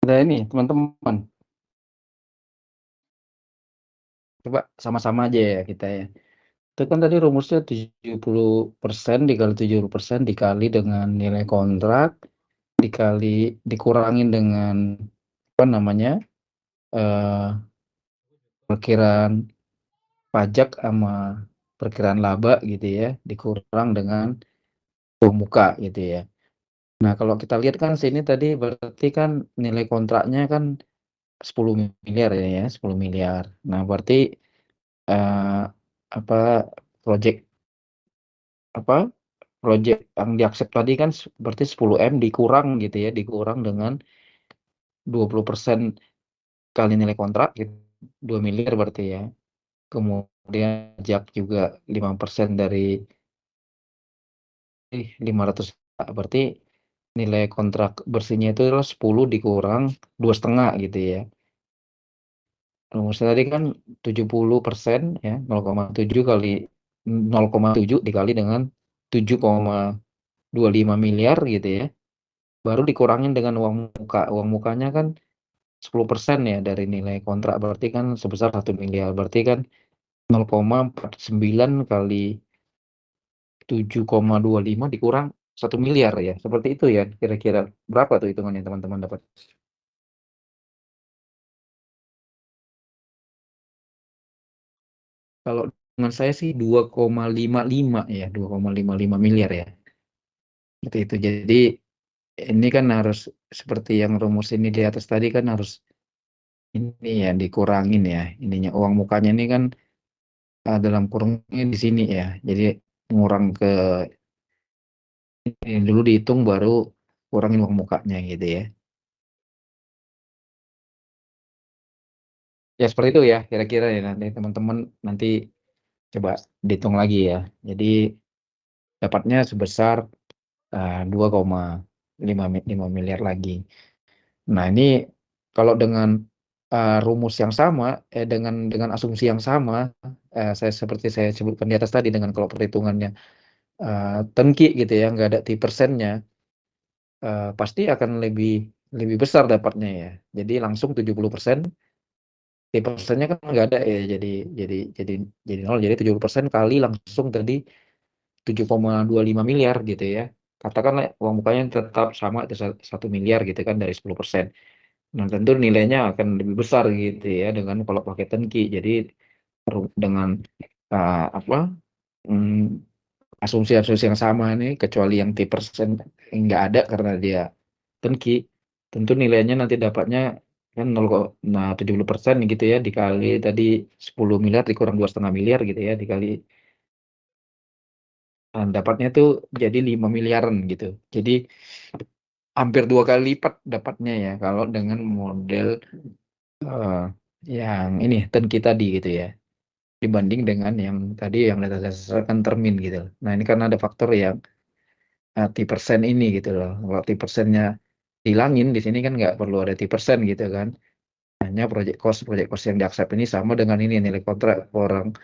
Ada ini teman-teman. Coba sama-sama aja ya kita ya. Itu kan tadi rumusnya 70% dikali 70% dikali dengan nilai kontrak dikurangin dengan apa namanya perkiraan pajak sama perkiraan laba gitu ya, dikurang dengan uang muka gitu ya. Nah, kalau kita lihat kan sini tadi berarti kan nilai kontraknya kan 10 miliar ya, 10 miliar. Nah, berarti apa project apa project yang diaksep tadi kan berarti 10M dikurang gitu ya, dikurang dengan 20% kali nilai kontrak gitu, 2 miliar berarti ya. Kemudian pajak juga 5% dari 500 juta. Berarti nilai kontrak bersihnya itu adalah 10 dikurang 2,5 gitu ya. Rumusnya tadi kan 70% ya, 0,7 kali 0,7 dikali dengan 7,25 miliar gitu ya. Baru dikurangin dengan uang muka. Uang mukanya kan 10% ya dari nilai kontrak, berarti kan sebesar 1 miliar. Berarti kan 0,49 kali 7,25 dikurang 1 miliar ya. Seperti itu ya kira-kira. Berapa tuh hitungannya teman-teman dapat? Kalau dengan saya sih 2,55 ya, 2,55 miliar ya. Seperti itu. Jadi ini kan harus seperti yang rumus ini di atas tadi kan harus ini ya dikurangin ya. Ininya uang mukanya ini kan dalam kurungnya di sini ya. Jadi ngurang ke ini dulu dihitung baru kurangin uang mukanya gitu ya. Ya seperti itu ya kira-kira ya, nanti teman-teman nanti coba dihitung lagi ya. Jadi dapatnya sebesar 2,5 miliar lagi. Nah, ini kalau dengan rumus yang sama, dengan asumsi yang sama, seperti saya sebutkan di atas tadi, dengan kalau perhitungannya turnkey gitu ya, nggak ada T%-nya, pasti akan lebih besar dapatnya ya. Jadi langsung 70%, T%-nya kan nggak ada ya, jadi 0, jadi 70% kali langsung tadi 7,25 miliar gitu ya. Katakanlah uang mukanya tetap sama 1 miliar gitu kan dari 10%. Nah, tentu nilainya akan lebih besar gitu ya dengan kalau pakai turnkey. Jadi dengan apa asumsi-asumsi yang sama ini kecuali yang T% nggak ada karena dia turnkey, tentu nilainya nanti dapatnya kan 0,70% gitu ya dikali tadi 10 miliar dikurang 2,5 miliar gitu ya dikali dapatnya tuh jadi 5 miliaran gitu. Jadi hampir 2 kali lipat dapatnya ya kalau dengan model yang ini turnkey tadi gitu ya dibanding dengan yang tadi yang dasar-dasarkan termin gitu. Nah, ini karena ada faktor yang T% ini gitu loh. Kalau T%-nya hilangin di sini kan nggak perlu ada T% gitu kan. Hanya project cost yang diaksep ini sama dengan ini nilai kontrak kurang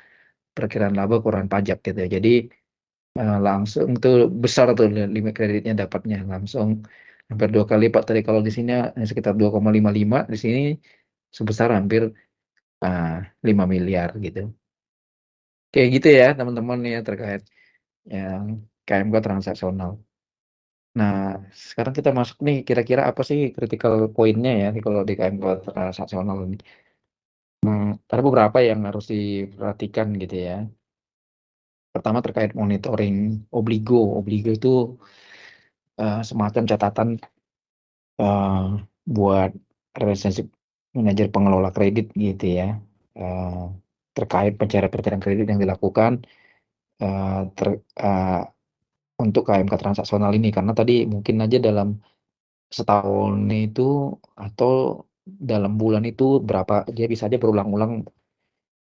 perkiraan laba kurang pajak gitu. Jadi langsung tuh besar tuh limit kreditnya dapatnya langsung hampir 2 kali lipat tadi kalau di sini sekitar 2,55 di sini sebesar hampir 5 miliar gitu. Kayak gitu ya teman-teman ya terkait yang KMK transaksional. Nah, sekarang kita masuk nih kira-kira apa sih critical point-nya ya kalau di KMK transaksional ini. Ada beberapa yang harus diperhatikan gitu ya. Pertama terkait monitoring obligo. Obligo itu semacam catatan buat relationship manajer pengelola kredit gitu ya. Terkait pencairan kredit yang dilakukan untuk KMK transaksional ini karena tadi mungkin aja dalam setahun itu atau dalam bulan itu berapa dia bisa aja berulang-ulang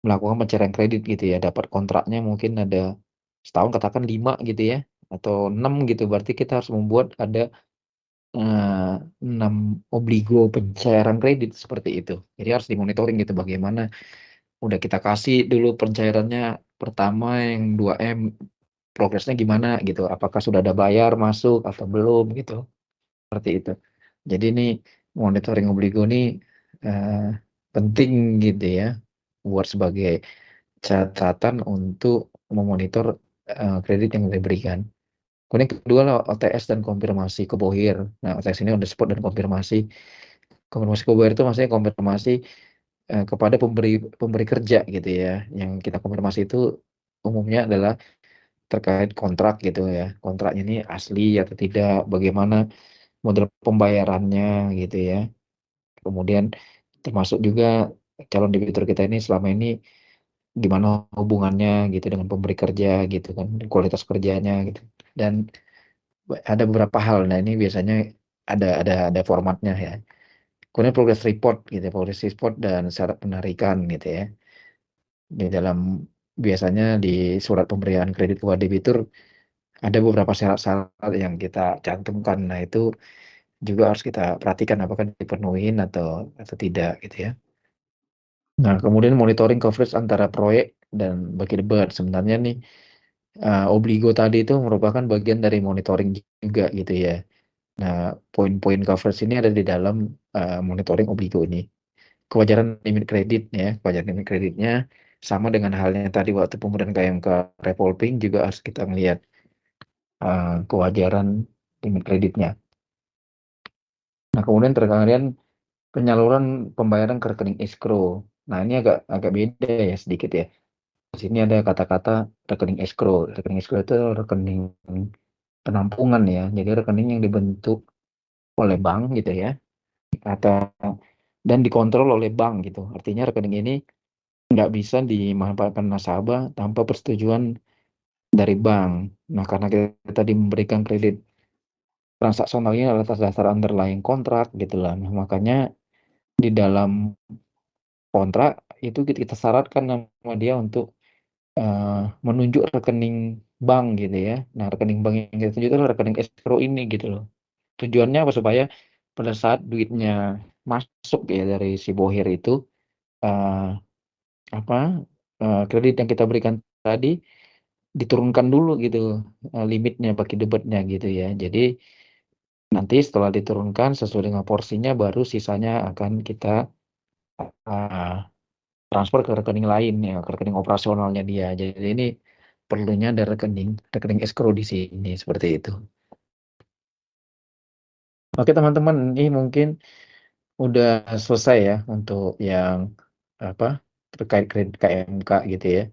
melakukan pencairan kredit gitu ya dapat kontraknya mungkin ada setahun katakan 5 gitu ya atau 6 gitu berarti kita harus membuat ada 6 obligo pencairan kredit seperti itu jadi harus dimonitoring gitu bagaimana udah kita kasih dulu pencairannya pertama yang 2M progresnya gimana gitu apakah sudah ada bayar masuk atau belum gitu seperti itu jadi ini monitoring obligo ini penting gitu ya buat sebagai catatan untuk memonitor kredit yang diberikan. Kemudian kedua lah OTS dan konfirmasi ke Bohir. Nah, OTS ini on the spot dan konfirmasi. Konfirmasi ke Bohir itu maksudnya konfirmasi kepada pemberi kerja gitu ya. Yang kita konfirmasi itu umumnya adalah terkait kontrak gitu ya. Kontraknya ini asli atau tidak, bagaimana model pembayarannya gitu ya. Kemudian termasuk juga calon debitur kita ini selama ini gimana hubungannya gitu dengan pemberi kerja gitu kan, kualitas kerjanya gitu. Dan ada beberapa hal. Nah, ini biasanya ada formatnya ya. Kemudian progress report gitu, progress report dan syarat penarikan gitu ya. Di dalam biasanya di surat pemberian kredit kepada debitur ada beberapa syarat-syarat yang kita cantumkan. Nah, itu juga harus kita perhatikan apakah dipenuhin atau tidak gitu ya. Nah, kemudian monitoring coverage antara proyek dan bagi debat. Sebenarnya nih obligo tadi itu merupakan bagian dari monitoring juga gitu ya. Nah, poin-poin coverage ini ada di dalam monitoring obligo ini. Kewajaran limit kredit ya, kewajaran limit kreditnya sama dengan halnya tadi waktu pemberian KMK revolving juga harus kita melihat kewajaran limit kreditnya. Nah, kemudian terkadang penyaluran pembayaran ke rekening escrow. Nah, ini agak beda ya sedikit ya. Di sini ada kata-kata rekening escrow. Rekening escrow itu rekening penampungan ya. Jadi rekening yang dibentuk oleh bank gitu ya. Dan dikontrol oleh bank gitu. Artinya rekening ini nggak bisa dimanfaatkan nasabah tanpa persetujuan dari bank. Nah, karena kita tadi memberikan kredit transaksionalnya atas dasar underlying kontrak gitu lah. Nah, makanya di dalam kontrak itu kita syaratkan sama dia untuk menunjuk rekening bank gitu ya. Nah, rekening bank yang kita tunjuk adalah rekening escrow ini gitu loh. Tujuannya apa? Supaya pada saat duitnya masuk ya dari si Bohir itu uh, apa kredit yang kita berikan tadi diturunkan dulu gitu limitnya pakai debatnya gitu ya. Jadi nanti setelah diturunkan sesuai dengan porsinya baru sisanya akan kita uh, transfer ke rekening lain ya, ke rekening operasionalnya dia. Jadi ini perlunya ada rekening escrow di sini seperti itu. Oke teman-teman, ini mungkin udah selesai ya untuk yang apa terkait kredit KMK gitu ya.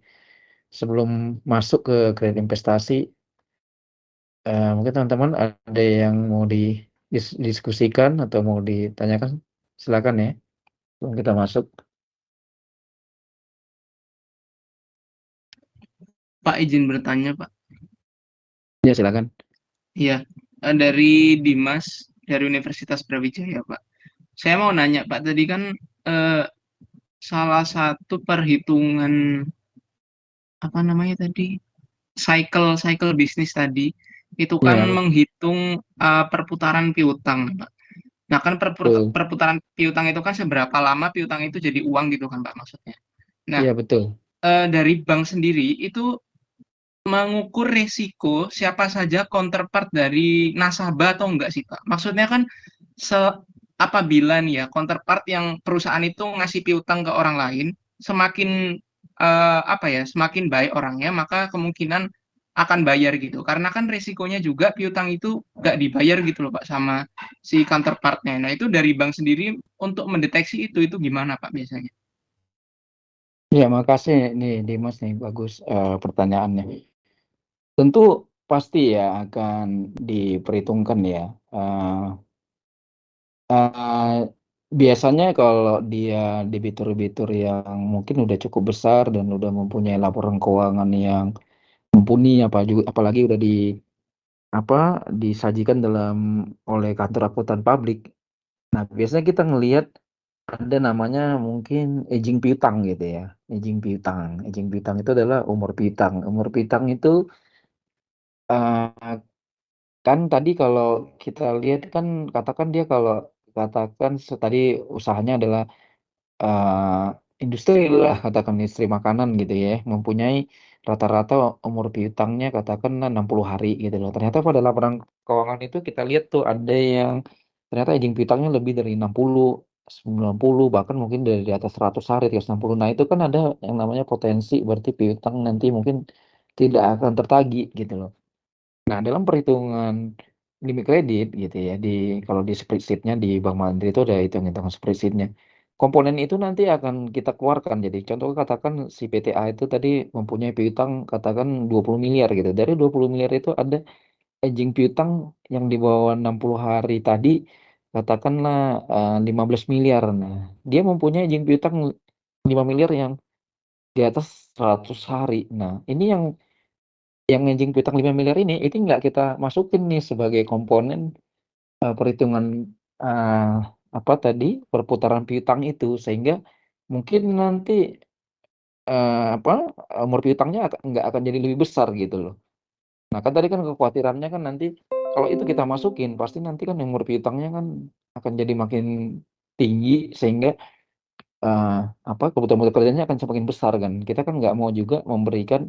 Sebelum masuk ke kredit investasi, mungkin teman-teman ada yang mau didiskusikan atau mau ditanyakan, silakan ya. Sebelum kita masuk, Pak izin bertanya Pak. ya silakan. Iya, dari Dimas dari Universitas Brawijaya Pak. Saya mau nanya Pak, tadi kan eh, salah satu perhitungan apa namanya tadi cycle bisnis tadi itu kan Ya, menghitung perputaran piutang Pak. Nah kan betul. perputaran piutang itu kan seberapa lama piutang itu jadi uang gitu kan Pak maksudnya. Nah Iya, betul. dari bank sendiri itu mengukur resiko siapa saja counterpart dari nasabah atau enggak sih Pak? Maksudnya kan apabila nih ya counterpart yang perusahaan itu ngasih piutang ke orang lain, semakin apa ya, semakin baik orangnya, maka kemungkinan akan bayar gitu. Karena kan resikonya juga piutang itu nggak dibayar gitu loh Pak sama si counterpartnya. Nah itu dari bank sendiri untuk mendeteksi itu gimana Pak biasanya? Ya, makasih nih Dimas nih, bagus pertanyaannya. Tentu pasti ya akan diperhitungkan ya. Eh, eh, Biasanya kalau dia debitur-debitur yang mungkin udah cukup besar dan udah mempunyai laporan keuangan yang mumpuni, apalagi udah apa disajikan oleh kantor akuntan publik. Nah, biasanya kita ngelihat ada namanya mungkin aging piutang gitu ya. Aging piutang itu adalah umur piutang. Umur piutang itu eh, kan tadi kalau kita lihat kan katakan dia kalau katakan tadi usahanya adalah eh, industri lah, katakan industri makanan gitu ya, mempunyai rata-rata umur piutangnya katakan 60 hari gitu loh. Ternyata pada laporan keuangan itu kita lihat tuh ada yang ternyata aging piutangnya lebih dari 60 90 bahkan mungkin dari di atas 100 hari, 360. Nah, itu kan ada yang namanya potensi berarti piutang nanti mungkin tidak akan tertagih gitu loh. Nah, dalam perhitungan limit kredit gitu ya, kalau di spreadsheet-nya di Bank Mandiri itu ada hitung-hitungan spreadsheet-nya. Komponen itu nanti akan kita keluarkan. Jadi contoh katakan si PTA itu tadi mempunyai piutang katakan 20 miliar gitu. Dari 20 miliar itu ada aging piutang yang di bawah 60 hari tadi katakanlah 15 miliar. Nah, dia mempunyai aging piutang 5 miliar yang di atas 100 hari. Nah, ini yang aging piutang 5 miliar ini nggak kita masukin nih sebagai komponen perhitungan apa tadi perputaran piutang itu, sehingga mungkin nanti umur piutangnya nggak akan jadi lebih besar gitu loh. Nah, kan tadi kan kekhawatirannya kan nanti kalau itu kita masukin pasti nanti kan umur piutangnya kan akan jadi makin tinggi, sehingga kebutuhan modal kerjanya akan semakin besar kan. Kita kan nggak mau juga memberikan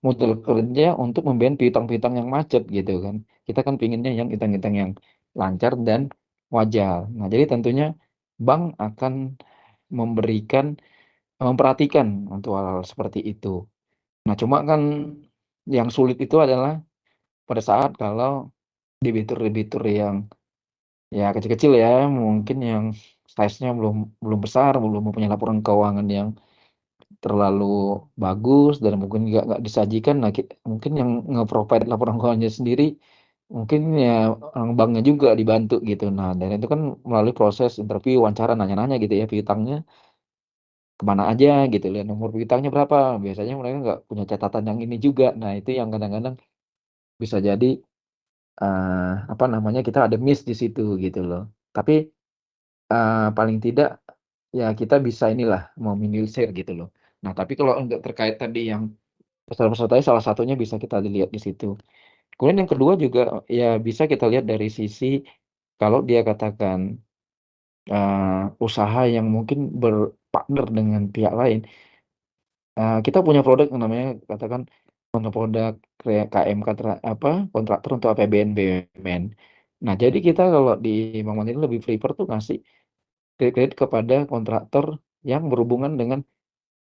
modal kerja untuk membiayai piutang-piutang yang macet gitu kan. Kita kan pinginnya yang piutang-piutang yang lancar dan wajar. Nah, jadi tentunya bank akan memperhatikan untuk hal-hal seperti itu. Nah, cuma kan yang sulit itu adalah pada saat kalau debitur-debitur yang ya kecil-kecil ya, mungkin yang size-nya belum belum besar, belum mempunyai laporan keuangan yang terlalu bagus dan mungkin nggak disajikan. Nah, mungkin yang nge-provide laporan keuangannya sendiri mungkin ya orang banknya juga dibantu gitu. Nah, dan itu kan melalui proses interview, wawancara, nanya-nanya gitu ya, piutangnya kemana aja gitu, lihat nomor piutangnya berapa. Biasanya mereka nggak punya catatan yang ini juga. Nah, itu yang kadang-kadang bisa jadi kita ada miss di situ gitu loh. Tapi paling tidak ya kita bisa inilah meminimalisir gitu loh. Nah, tapi kalau untuk terkait tadi yang besar-besar tadi salah satunya bisa kita lihat di situ. Kemudian yang kedua juga ya bisa kita lihat dari sisi kalau dia katakan usaha yang mungkin berpartner dengan pihak lain. Kita punya produk yang namanya katakan produk kayak KMK kontraktor untuk APBN BUMN. Nah, jadi kita kalau di Bank Mandiri lebih prefer tuh ngasih kredit kepada kontraktor yang berhubungan dengan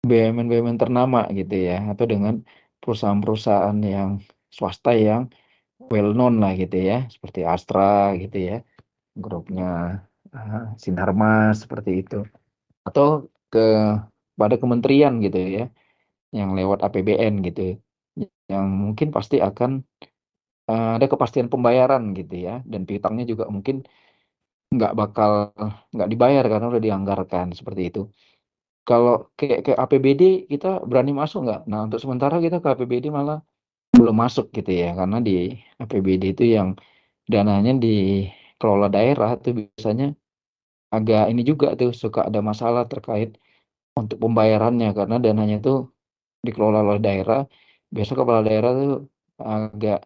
BUMN-BUMN ternama gitu ya, atau dengan perusahaan-perusahaan yang swasta yang well known lah gitu ya, seperti Astra gitu ya, grupnya Sinarmas seperti itu, atau pada kementerian gitu ya, yang lewat APBN gitu, yang mungkin pasti akan ada kepastian pembayaran gitu ya, dan piutangnya juga mungkin nggak dibayar karena udah dianggarkan seperti itu. Kalau ke APBD kita berani masuk nggak? Nah, untuk sementara kita ke APBD malah belum masuk gitu ya, karena di APBD itu yang dananya dikelola daerah tuh biasanya agak ini juga tuh suka ada masalah terkait untuk pembayarannya, karena dananya tuh dikelola oleh daerah. Biasa kepala daerah tuh agak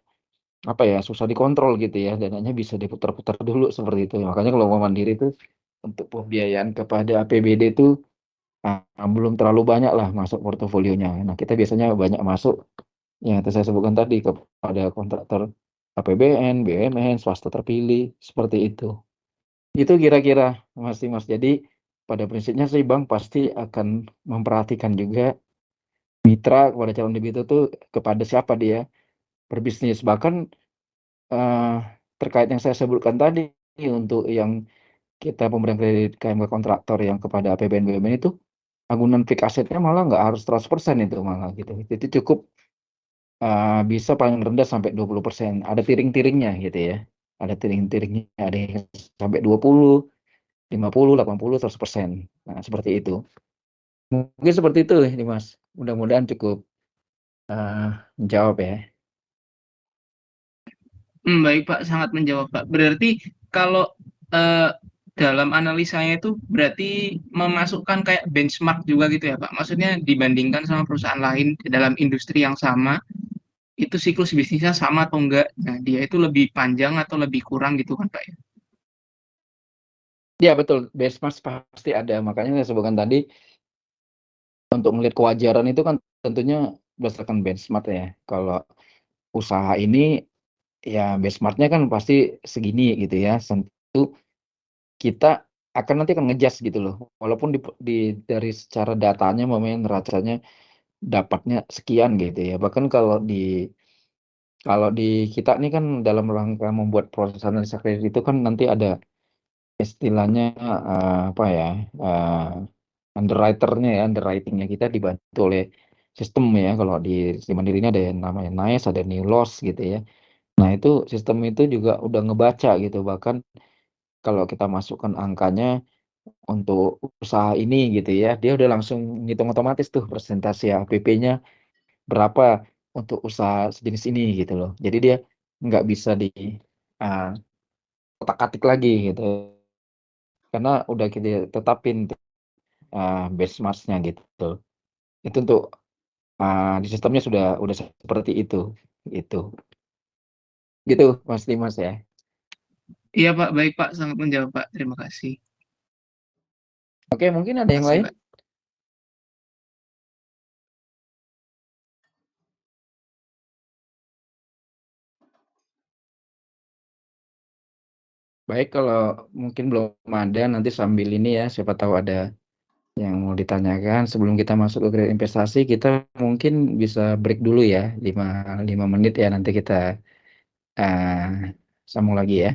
susah dikontrol gitu ya, dananya bisa diputar-putar dulu seperti itu. Makanya kalau Bank Mandiri itu untuk pembiayaan kepada APBD itu belum terlalu banyak lah masuk portofolionya. Nah, kita biasanya banyak masuk yang saya sebutkan tadi kepada kontraktor APBN, BUMN, swasta terpilih, seperti itu. Itu kira-kira Mas. Jadi pada prinsipnya sih bank pasti akan memperhatikan juga mitra kepada calon debitur itu kepada siapa dia berbisnis. Bahkan terkait yang saya sebutkan tadi untuk yang kita pemberian kredit KMK kontraktor yang kepada APBN BUMN itu agunan fixed asetnya malah nggak harus 100% itu malah gitu. Itu cukup bisa paling rendah sampai 20%. Ada tiring-tiringnya gitu ya. Ada tiring-tiringnya, ada yang sampai 20, 50, 80, 100%. Nah, seperti itu. Mungkin seperti itu ini Mas. Mudah-mudahan cukup menjawab ya. Baik Pak, sangat menjawab Pak. Berarti kalau dalam analisanya itu berarti memasukkan kayak benchmark juga gitu ya Pak. Maksudnya dibandingkan sama perusahaan lain dalam industri yang sama, itu siklus bisnisnya sama atau enggak. Nah, dia itu lebih panjang atau lebih kurang gitu kan Pak ya. Ya betul, benchmark pasti ada. Makanya saya sebutkan tadi untuk melihat kewajaran itu kan tentunya berdasarkan benchmark ya. Kalau usaha ini ya benchmarknya kan pasti segini gitu ya. Tentu kita nanti akan nge-judge gitu loh. Walaupun dari secara datanya neracanya dapatnya sekian gitu ya. Bahkan kalau di kita nih kan dalam rangka membuat proses analisa kredit itu kan nanti ada istilahnya apa ya, underwritingnya kita dibantu oleh sistem ya. Kalau di Mandiri ini ada yang namanya NICE, ada New Loss gitu ya. Nah itu sistem itu juga udah ngebaca gitu, bahkan kalau kita masukkan angkanya untuk usaha ini gitu ya, dia udah langsung ngitung otomatis tuh persentase APP-nya berapa untuk usaha sejenis ini gitu loh. Jadi dia nggak bisa di uh, otak-atik lagi gitu, karena udah kita tetapin benchmark-nya gitu. Itu untuk di sistemnya udah seperti itu gitu. Gitu Mas Dimas ya. Iya Pak, baik Pak, sangat menjawab Pak. Terima kasih. Oke, mungkin ada Terima yang kasih lain? Pak. Baik, kalau mungkin belum ada, nanti sambil ini ya, siapa tahu ada yang mau ditanyakan. Sebelum kita masuk ke kredit investasi, kita mungkin bisa break dulu ya, 5 menit ya, nanti kita sambung lagi ya.